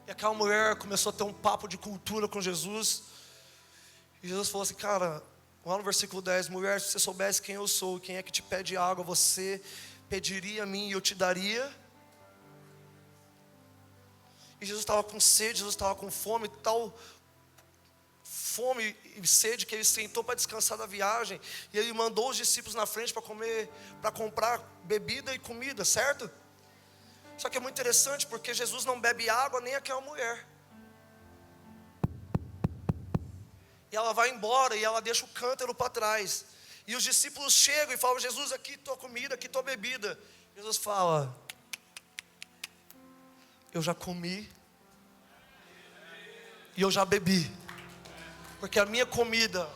S1: E aquela mulher começou a ter um papo de cultura com Jesus. E Jesus falou assim: cara, lá no versículo 10, mulher, se você soubesse quem eu sou, quem é que te pede água, você pediria a mim e eu te daria. E Jesus estava com sede, Jesus estava com fome, tal fome e sede que ele sentou para descansar da viagem. E ele mandou os discípulos na frente para comprar bebida e comida, certo? Só que é muito interessante porque Jesus não bebe água nem aquela mulher. E ela vai embora e ela deixa o cântaro para trás. E os discípulos chegam e falam: Jesus, aqui tua comida, aqui tua bebida. Jesus fala: eu já comi e eu já bebi, porque a minha comida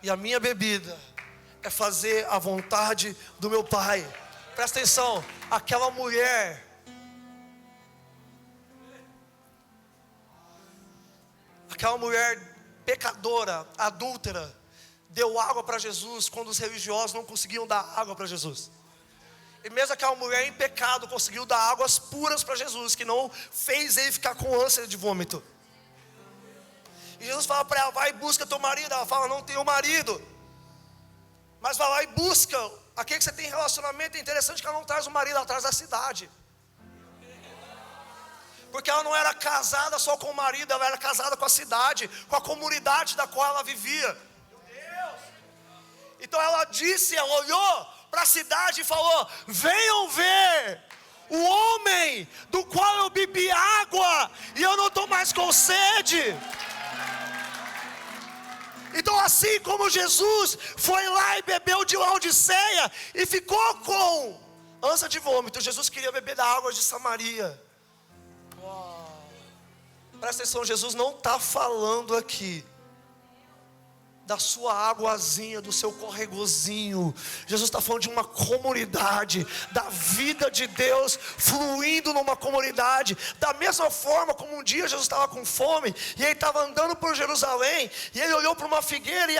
S1: e a minha bebida é fazer a vontade do meu Pai. Presta atenção, aquela mulher pecadora, adúltera, deu água para Jesus quando os religiosos não conseguiam dar água para Jesus. E mesmo aquela mulher em pecado conseguiu dar águas puras para Jesus, que não fez ele ficar com ânsia de vômito. E Jesus fala para ela: vai e busca teu marido. Ela fala: não tenho marido. Mas vai lá e busca aquele que você tem relacionamento. É interessante que ela não traz o marido, ela traz a cidade. Porque ela não era casada só com o marido, ela era casada com a cidade, com a comunidade da qual ela vivia. Meu Deus! Então ela disse, ela olhou para a cidade e falou: venham ver o homem do qual eu bebi água e eu não estou mais com sede. Então, assim como Jesus foi lá e bebeu de Laodiceia e ficou com ânsia de vômito, Jesus queria beber da água de Samaria. Presta atenção, Jesus não está falando aqui da sua águazinha, do seu corregozinho. Jesus está falando de uma comunidade, da vida de Deus fluindo numa comunidade. Da mesma forma como um dia Jesus estava com fome, e ele estava andando por Jerusalém, e ele olhou para uma figueira,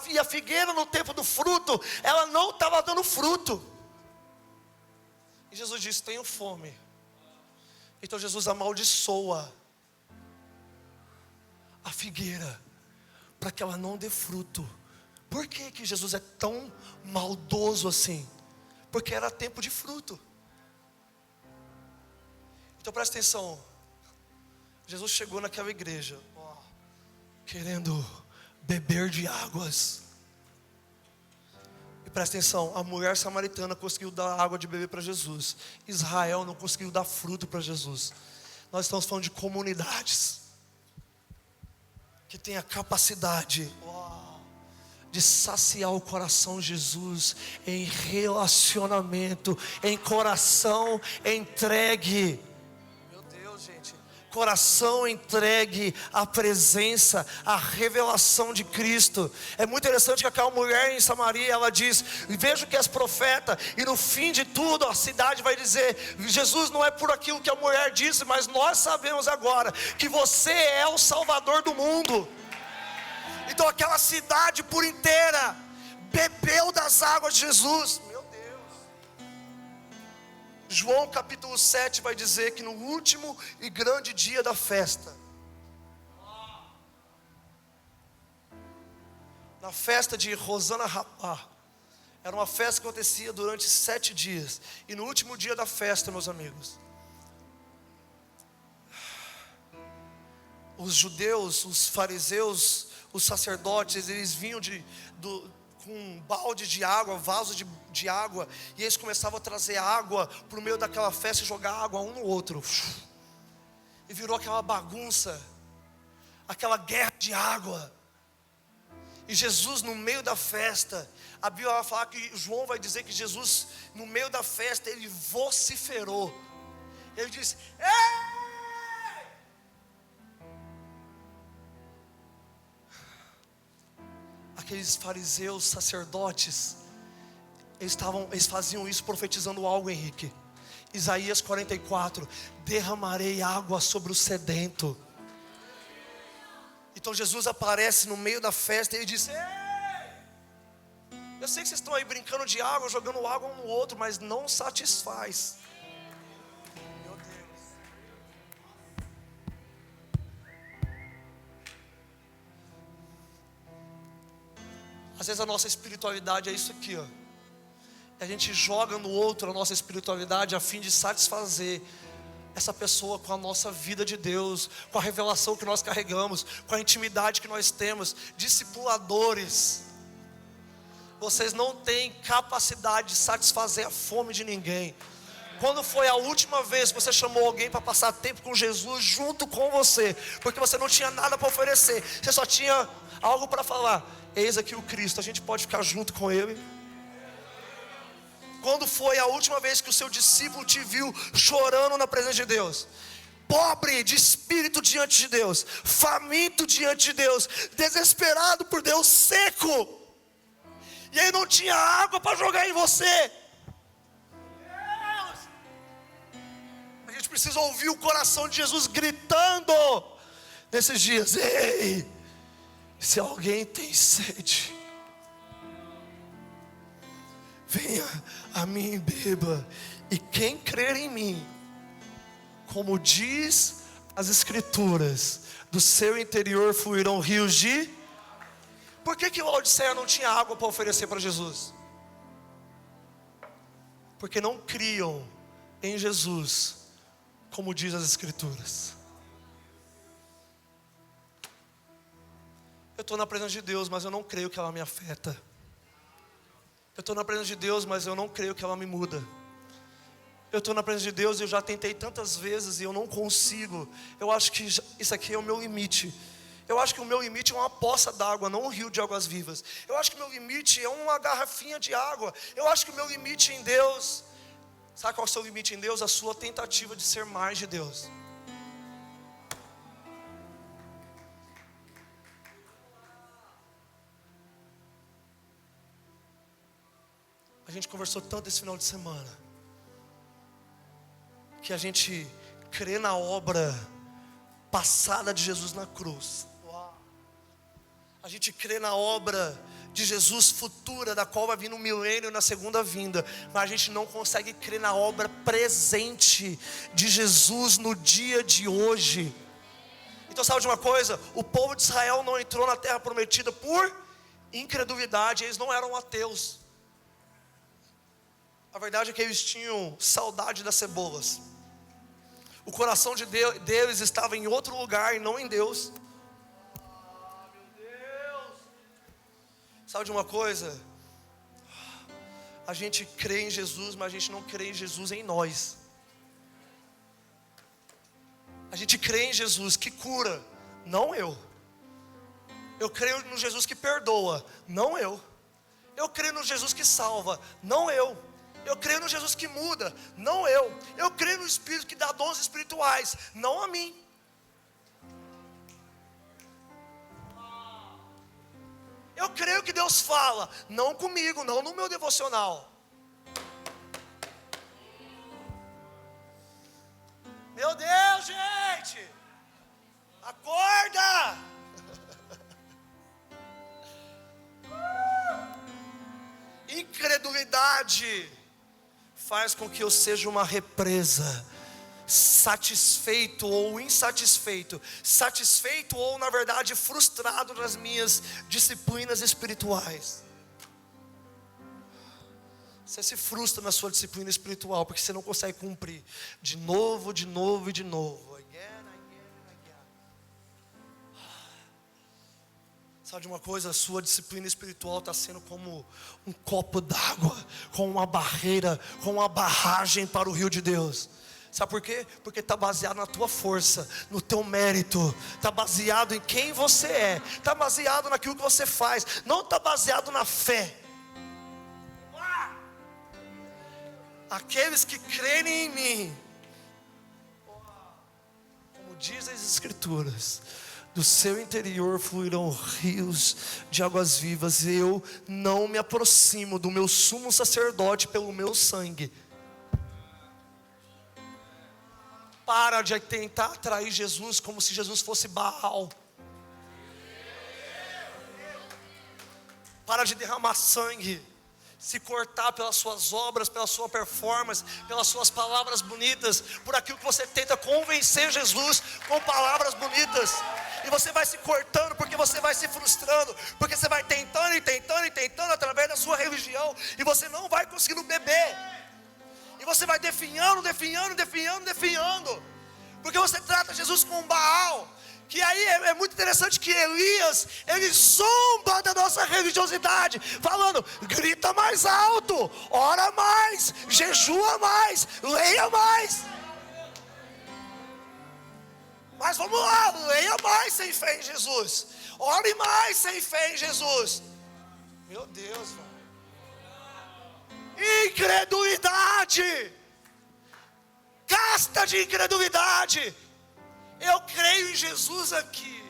S1: e a figueira no tempo do fruto, ela não estava dando fruto. E Jesus disse: tenho fome. Então Jesus amaldiçoa a figueira para que ela não dê fruto. Por que Jesus é tão maldoso assim? Porque era tempo de fruto. Então presta atenção, Jesus chegou naquela igreja, querendo beber de águas. E presta atenção, a mulher samaritana conseguiu dar água de beber para Jesus. Israel não conseguiu dar fruto para Jesus. Nós estamos falando de comunidades que tem a capacidade de saciar o coração de Jesus em relacionamento, em coração entregue. Meu Deus, gente, coração entregue à presença, à revelação de Cristo. É muito interessante que aquela mulher em Samaria, ela diz: vejo que és profeta. E no fim de tudo a cidade vai dizer: Jesus não é por aquilo que a mulher disse, mas nós sabemos agora que você é o Salvador do mundo. Então aquela cidade por inteira bebeu das águas de Jesus. Meu Deus. João capítulo 7 vai dizer que no último e grande dia da festa, na festa de Rosana Rapá, era uma festa que acontecia durante 7 dias. E no último dia da festa, meus amigos, os judeus, os fariseus, os sacerdotes, eles vinham com um balde de água, vaso de água, e eles começavam a trazer água para o meio daquela festa e jogar água um no outro. E virou aquela bagunça, aquela guerra de água. E Jesus no meio da festa, a Bíblia vai falar que João vai dizer que Jesus no meio da festa ele vociferou. Ele disse: ei! Aqueles fariseus, sacerdotes, eles faziam isso profetizando algo, Henrique. Isaías 44: derramarei água sobre o sedento. Então Jesus aparece no meio da festa e ele diz: ei! Eu sei que vocês estão aí brincando de água, jogando água um no outro, mas não satisfaz. Meu Deus. Às vezes a nossa espiritualidade é isso aqui, ó. A gente joga no outro a nossa espiritualidade a fim de satisfazer essa pessoa com a nossa vida de Deus, com a revelação que nós carregamos, com a intimidade que nós temos. Discipuladores, vocês não têm capacidade de satisfazer a fome de ninguém. Quando foi a última vez que você chamou alguém para passar tempo com Jesus junto com você? Porque você não tinha nada para oferecer, você só tinha algo para falar. Eis aqui o Cristo, a gente pode ficar junto com Ele? Quando foi a última vez que o seu discípulo te viu chorando na presença de Deus? Pobre de espírito diante de Deus, faminto diante de Deus, desesperado por Deus, seco. e aí não tinha água para jogar em você. A gente precisa ouvir o coração de Jesus gritando nesses dias: ei, se alguém tem sede, venha a mim e beba, e quem crer em mim, como diz as Escrituras, do seu interior fluirão rios de... Por que Laodiceia não tinha água para oferecer para Jesus? Porque não criam em Jesus, como diz as Escrituras. Eu estou na presença de Deus, mas eu não creio que ela me afeta. Eu estou na presença de Deus, mas eu não creio que ela me muda. Eu estou na presença de Deus e eu já tentei tantas vezes e eu não consigo. Eu acho que isso aqui é o meu limite. Eu acho que o meu limite é uma poça d'água, não um rio de águas vivas. Eu acho que o meu limite é uma garrafinha de água. Eu acho que o meu limite em Deus... Sabe qual é o seu limite em Deus? A sua tentativa de ser mais de Deus. A gente conversou tanto esse final de semana, que a gente crê na obra passada de Jesus na cruz. A gente crê na obra de Jesus futura, da qual vai vir no milênio, na segunda vinda. Mas a gente não consegue crer na obra presente de Jesus no dia de hoje. Então sabe de uma coisa? O povo de Israel não entrou na terra prometida por incredulidade. Eles não eram ateus. A verdade é que eles tinham saudade das cebolas. O coração de deles estava em outro lugar e não em Deus. Meu Deus! Sabe de uma coisa? A gente crê em Jesus, mas a gente não crê em Jesus em nós. A gente crê em Jesus que cura, não eu. Eu creio no Jesus que perdoa, não eu. Eu creio no Jesus que salva, não eu. Eu creio no Jesus que muda, não eu. Eu creio no Espírito que dá dons espirituais, não a mim. Eu creio que Deus fala, não comigo, não no meu devocional. Meu Deus, gente! Acorda! Incredulidade faz com que eu seja uma represa, satisfeito ou insatisfeito, satisfeito ou na verdade frustrado nas minhas disciplinas espirituais. Você se frustra na sua disciplina espiritual porque você não consegue cumprir de novo, de novo e de novo. Sabe de uma coisa? A sua disciplina espiritual está sendo como um copo d'água, com uma barreira, com uma barragem para o rio de Deus. Sabe por quê? Porque está baseado na tua força, no teu mérito, está baseado em quem você é, está baseado naquilo que você faz, não está baseado na fé. Aqueles que crerem em mim, como dizem as Escrituras, do seu interior fluirão rios de águas vivas. Eu não me aproximo do meu sumo sacerdote pelo meu sangue. Para de tentar atrair Jesus como se Jesus fosse Baal. Para de derramar sangue, se cortar pelas suas obras, pela sua performance, pelas suas palavras bonitas, por aquilo que você tenta convencer Jesus com palavras bonitas. E você vai se cortando, porque você vai se frustrando, porque você vai tentando e tentando e tentando através da sua religião, e você não vai conseguindo beber. E você vai definhando, porque você trata Jesus com Baal. Que aí é muito interessante que Elias, ele zomba da nossa religiosidade, falando: grita mais alto, ora mais, jejua mais, leia mais. Mas vamos lá, leia mais sem fé em Jesus, ore mais sem fé em Jesus. Meu Deus, velho. Incredulidade, casta de incredulidade. Eu creio em Jesus aqui,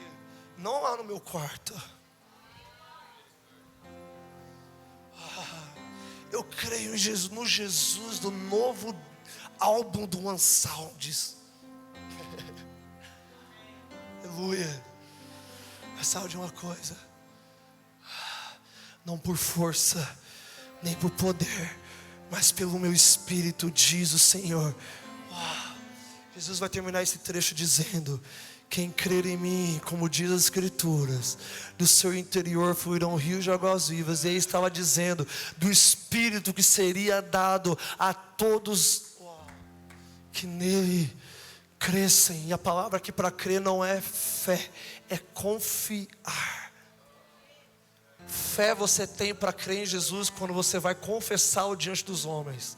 S1: não lá no meu quarto. creio em Jesus, no Jesus do novo álbum do One Sounds. Aleluia. Mas sabe de uma coisa? Não por força, nem por poder, mas pelo meu espírito, diz o Senhor. Jesus vai terminar esse trecho dizendo: quem crer em mim, como diz as Escrituras, do seu interior fluirão rios de águas vivas. E aí estava dizendo do Espírito que seria dado a todos que nele crescem. E a palavra aqui para crer não é fé, é confiar. Fé você tem para crer em Jesus quando você vai confessá-lo diante dos homens.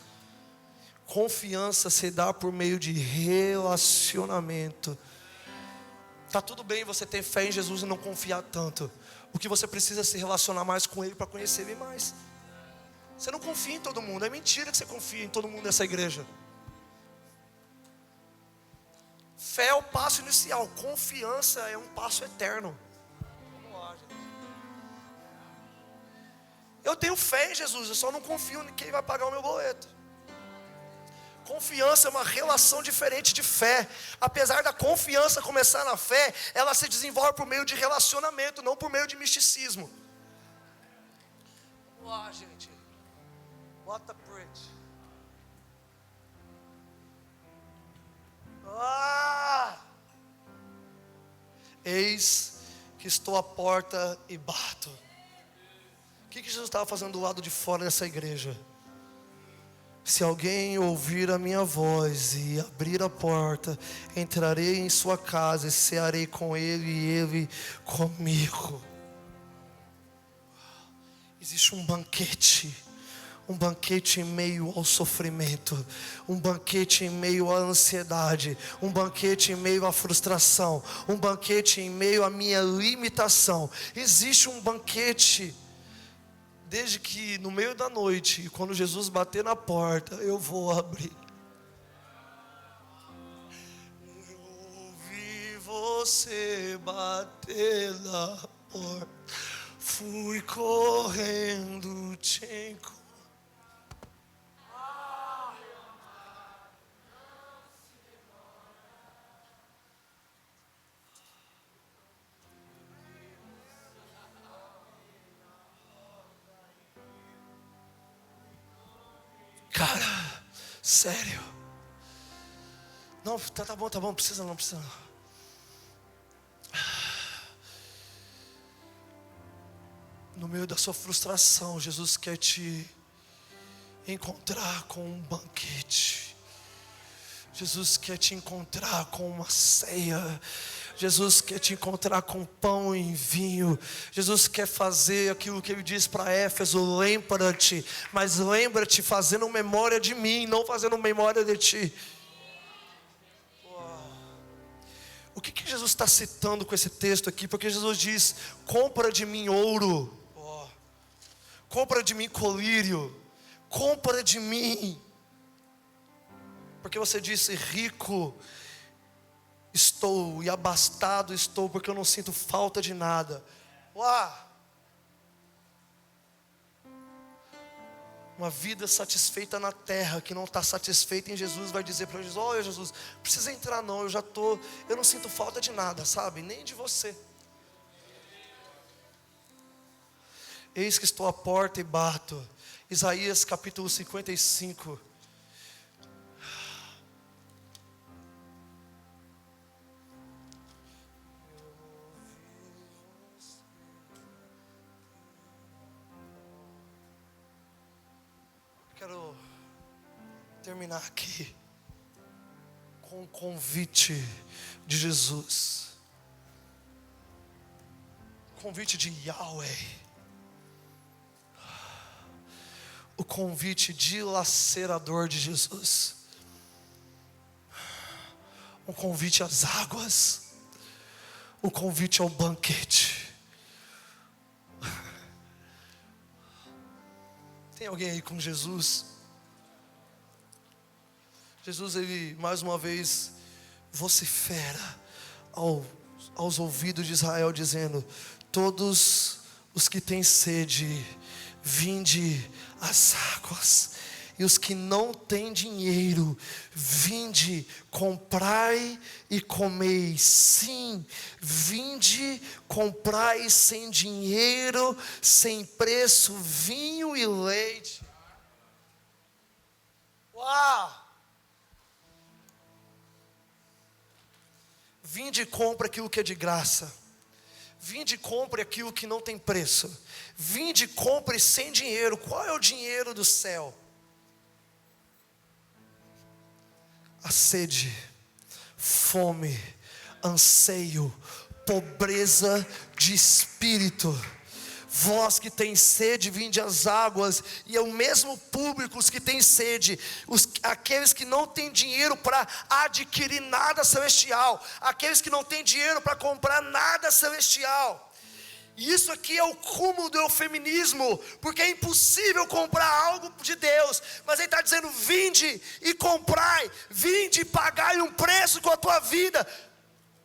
S1: Confiança se dá por meio de relacionamento. Tá tudo bem você ter fé em Jesus e não confiar tanto. O que você precisa é se relacionar mais com Ele para conhecer Ele mais. Você não confia em todo mundo. É mentira que você confia em todo mundo nessa igreja. Fé é o passo inicial. Confiança é um passo eterno. Eu tenho fé em Jesus, eu só não confio em quem vai pagar o meu boleto. Confiança é uma relação diferente de fé. Apesar da confiança começar na fé, ela se desenvolve por meio de relacionamento, não por meio de misticismo. Vamos lá, gente. What a bridge. Eis que estou à porta e bato. O que Jesus estava fazendo do lado de fora dessa igreja? Se alguém ouvir a minha voz e abrir a porta, entrarei em sua casa e cearei com ele e ele comigo. Existe um banquete em meio ao sofrimento, um banquete em meio à ansiedade, um banquete em meio à frustração, um banquete em meio à minha limitação. Existe um banquete. Desde que no meio da noite, quando Jesus bater na porta, eu vou abrir. Eu ouvi você bater na porta, fui correndo te encontrar. Cara, sério. Não, tá bom, não precisa não. No meio da sua frustração, Jesus quer te encontrar com um banquete. Jesus quer te encontrar com uma ceia. Jesus quer te encontrar com pão e vinho. Jesus quer fazer aquilo que ele diz para Éfeso: lembra-te, mas lembra-te fazendo memória de mim, não fazendo memória de ti. O que Jesus está citando com esse texto aqui? Porque Jesus diz: compra de mim ouro, compra de mim colírio, compra de mim. Porque você disse: rico estou e abastado estou, porque eu não sinto falta de nada. Uma vida satisfeita na terra, que não está satisfeita em Jesus, vai dizer para Jesus: olha Jesus, não precisa entrar não, eu não sinto falta de nada, sabe, nem de você. Eis que estou à porta e bato. Isaías capítulo 55. Quero terminar aqui com o convite de Jesus, convite de Yahweh, o convite dilacerador de Jesus, um convite às águas, o convite ao banquete. Tem alguém aí com Jesus? Jesus, ele mais uma vez vocifera aos ouvidos de Israel, dizendo: todos os que têm sede, vinde as águas. E os que não têm dinheiro, vinde, comprai e comei. Sim, vinde, comprai sem dinheiro, sem preço, vinho e leite. Uau! Vinde e compre aquilo que é de graça. Vinde e compre aquilo que não tem preço. Vinde e compre sem dinheiro. Qual é o dinheiro do céu? A sede, fome, anseio, pobreza de espírito. Vós que tem sede, vinde às águas. E é o mesmo público, os que têm sede, aqueles que não têm dinheiro para adquirir nada celestial, aqueles que não têm dinheiro para comprar nada celestial. E isso aqui é o cúmulo do eufemismo, porque é impossível comprar algo de Deus, mas ele está dizendo: vinde e comprai, vinde e pagai um preço com a tua vida,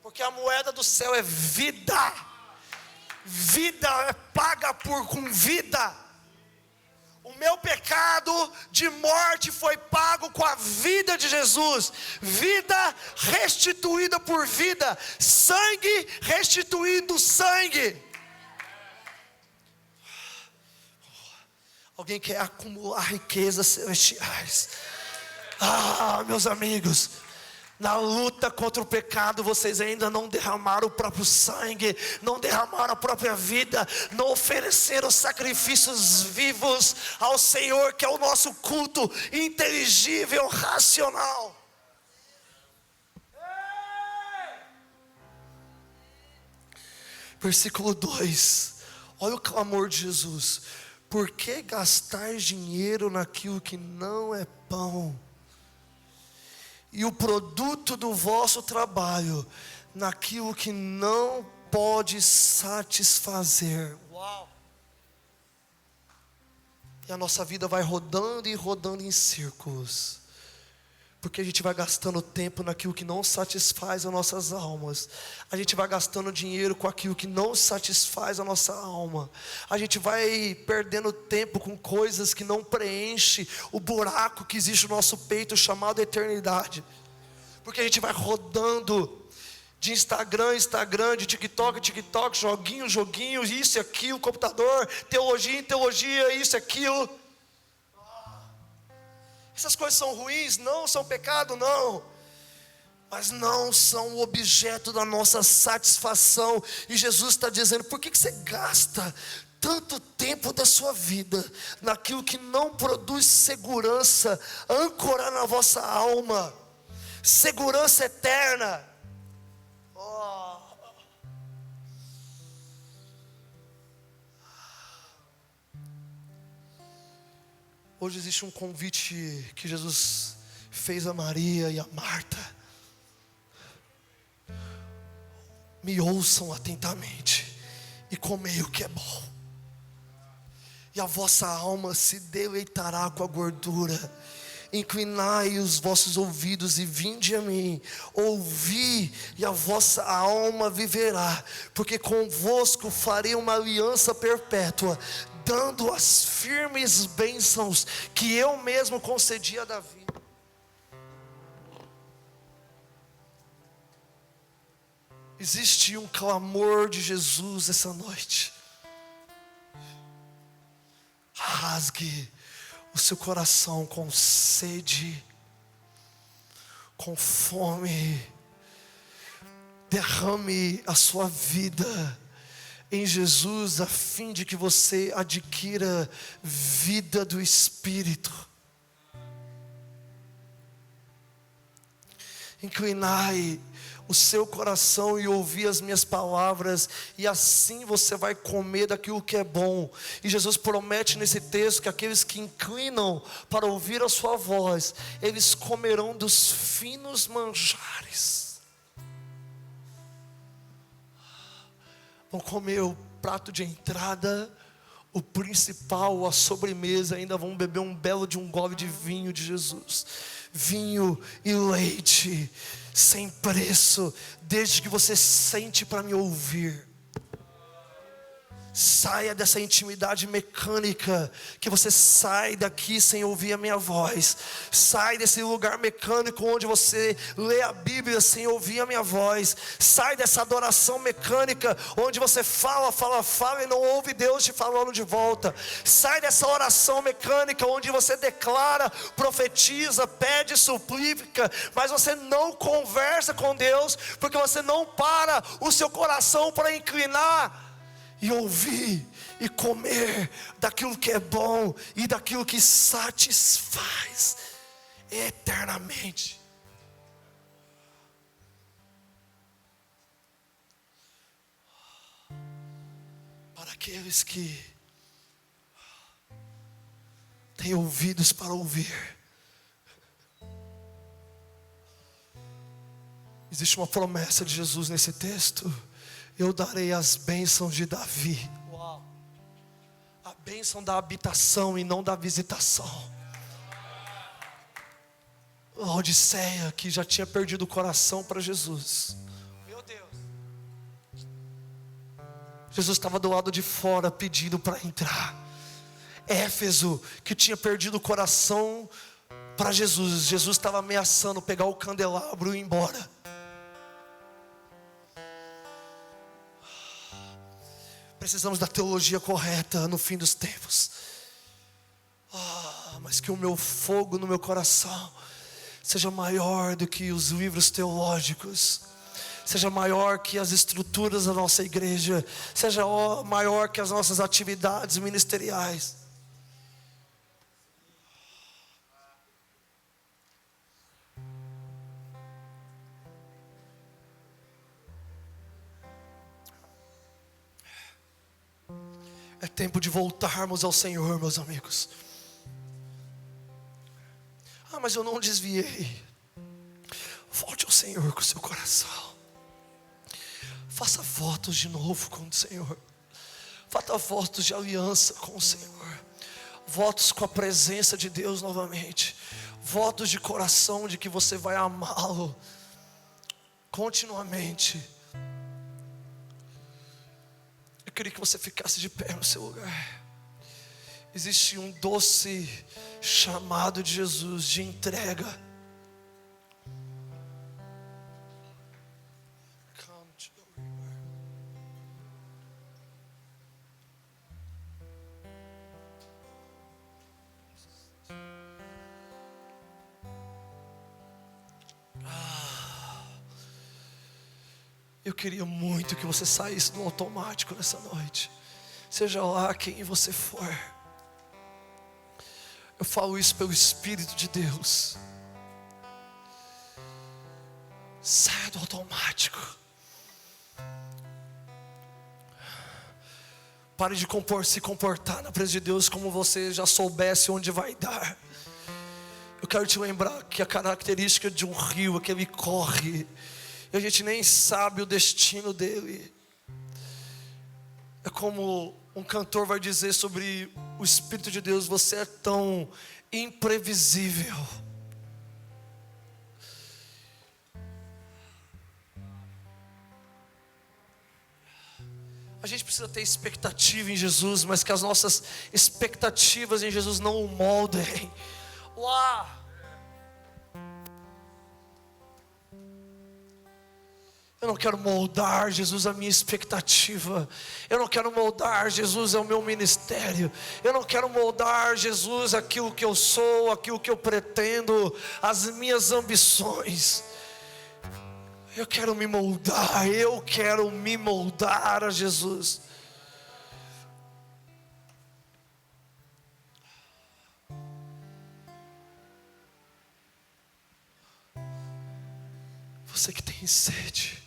S1: porque a moeda do céu é vida. Vida é paga com vida. O meu pecado de morte foi pago com a vida de Jesus. Vida restituída por vida, sangue restituindo sangue. Alguém quer acumular riquezas celestiais? Meus amigos, na luta contra o pecado, vocês ainda não derramaram o próprio sangue, não derramaram a própria vida, não ofereceram sacrifícios vivos ao Senhor, que é o nosso culto inteligível, racional. Versículo 2, olha o clamor de Jesus: por que gastar dinheiro naquilo que não é pão, e o produto do vosso trabalho naquilo que não pode satisfazer? Uau! E a nossa vida vai rodando e rodando em círculos, porque a gente vai gastando tempo naquilo que não satisfaz as nossas almas. A gente vai gastando dinheiro com aquilo que não satisfaz a nossa alma. A gente vai perdendo tempo com coisas que não preenchem o buraco que existe no nosso peito, chamado eternidade. Porque a gente vai rodando de Instagram em Instagram, de TikTok em TikTok, joguinho, isso e aquilo, computador, teologia em teologia, isso e aquilo. Essas coisas são ruins? Não. São pecado? Não. Mas não são o objeto da nossa satisfação. E Jesus está dizendo: por que você gasta tanto tempo da sua vida naquilo que não produz segurança, âncora na vossa alma, segurança eterna? Hoje existe um convite que Jesus fez a Maria e a Marta. Me ouçam atentamente e comei o que é bom, e a vossa alma se deleitará com a gordura. Inclinai os vossos ouvidos e vinde a mim, ouvi, e a vossa alma viverá, porque convosco farei uma aliança perpétua, dando as firmes bênçãos que eu mesmo concedi a Davi. Existe um clamor de Jesus essa noite. Rasgue o seu coração com sede, com fome. Derrame a sua vida em Jesus, a fim de que você adquira vida do Espírito. Inclinai o seu coração e ouvir as minhas palavras, e assim você vai comer daquilo que é bom. E Jesus promete nesse texto que aqueles que inclinam para ouvir a sua voz, eles comerão dos finos manjares. Vão comer o prato de entrada, o principal, a sobremesa, ainda vão beber um belo de um gole de vinho de Jesus. Vinho e leite sem preço, desde que você sente para me ouvir. Saia dessa intimidade mecânica, que você sai daqui sem ouvir a minha voz. Sai desse lugar mecânico onde você lê a Bíblia sem ouvir a minha voz. Sai dessa adoração mecânica onde você fala e não ouve Deus te falando de volta. Sai dessa oração mecânica onde você declara, profetiza, pede, suplica, mas você não conversa com Deus, porque você não para o seu coração para inclinar e ouvir e comer daquilo que é bom e daquilo que satisfaz eternamente. Para aqueles que têm ouvidos para ouvir, existe uma promessa de Jesus nesse texto: eu darei as bênçãos de Davi. Uau. A bênção da habitação e não da visitação. A Odisseia, que já tinha perdido o coração para Jesus. Meu Deus. Jesus estava do lado de fora pedindo para entrar. Éfeso, que tinha perdido o coração para Jesus. Jesus estava ameaçando pegar o candelabro e ir embora. Precisamos da teologia correta no fim dos tempos. Mas que o meu fogo no meu coração seja maior do que os livros teológicos, seja maior que as estruturas da nossa igreja, seja maior que as nossas atividades ministeriais. É tempo de voltarmos ao Senhor, meus amigos. Mas eu não desviei. Volte ao Senhor com o seu coração. Faça votos de novo com o Senhor. Faça votos de aliança com o Senhor. Votos com a presença de Deus novamente. Votos de coração de que você vai amá-lo continuamente. Eu queria que você ficasse de pé no seu lugar. Existe um doce chamado de Jesus de entrega. Eu queria muito que você saísse do automático nessa noite. Seja lá quem você for. Eu falo isso pelo Espírito de Deus. Saia do automático. Pare de se comportar na presença de Deus como você já soubesse onde vai dar. Eu quero te lembrar que a característica de um rio é que ele corre e a gente nem sabe o destino dele. É como um cantor vai dizer sobre o Espírito de Deus: você é tão imprevisível. A gente precisa ter expectativa em Jesus, mas que as nossas expectativas em Jesus não o moldem. Uau! Eu não quero moldar, Jesus, a minha expectativa. Eu não quero moldar, Jesus, o meu ministério. Eu não quero moldar, Jesus, aquilo que eu sou, aquilo que eu pretendo, as minhas ambições. Eu quero me moldar a Jesus. Você que tem sede,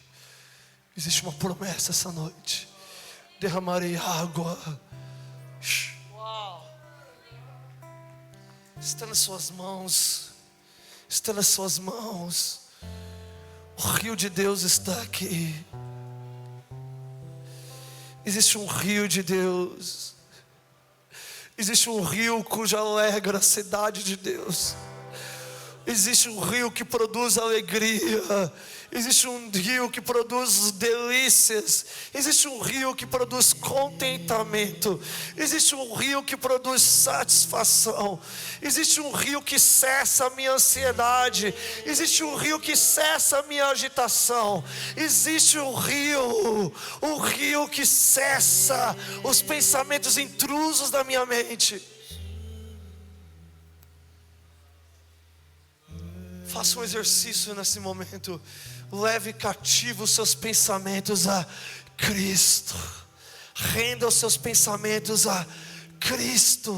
S1: existe uma promessa essa noite: derramarei água. Uau. Está nas suas mãos. Está nas suas mãos. O rio de Deus está aqui. Existe um rio de Deus. Existe um rio cuja alegra a cidade de Deus. Existe um rio que produz alegria. Existe um rio que produz delícias. Existe um rio que produz contentamento. Existe um rio que produz satisfação. Existe um rio que cessa a minha ansiedade. Existe um rio que cessa a minha agitação. Existe um rio que cessa os pensamentos intrusos da minha mente. Faça um exercício nesse momento. Leve cativo os seus pensamentos a Cristo. Renda os seus pensamentos a Cristo.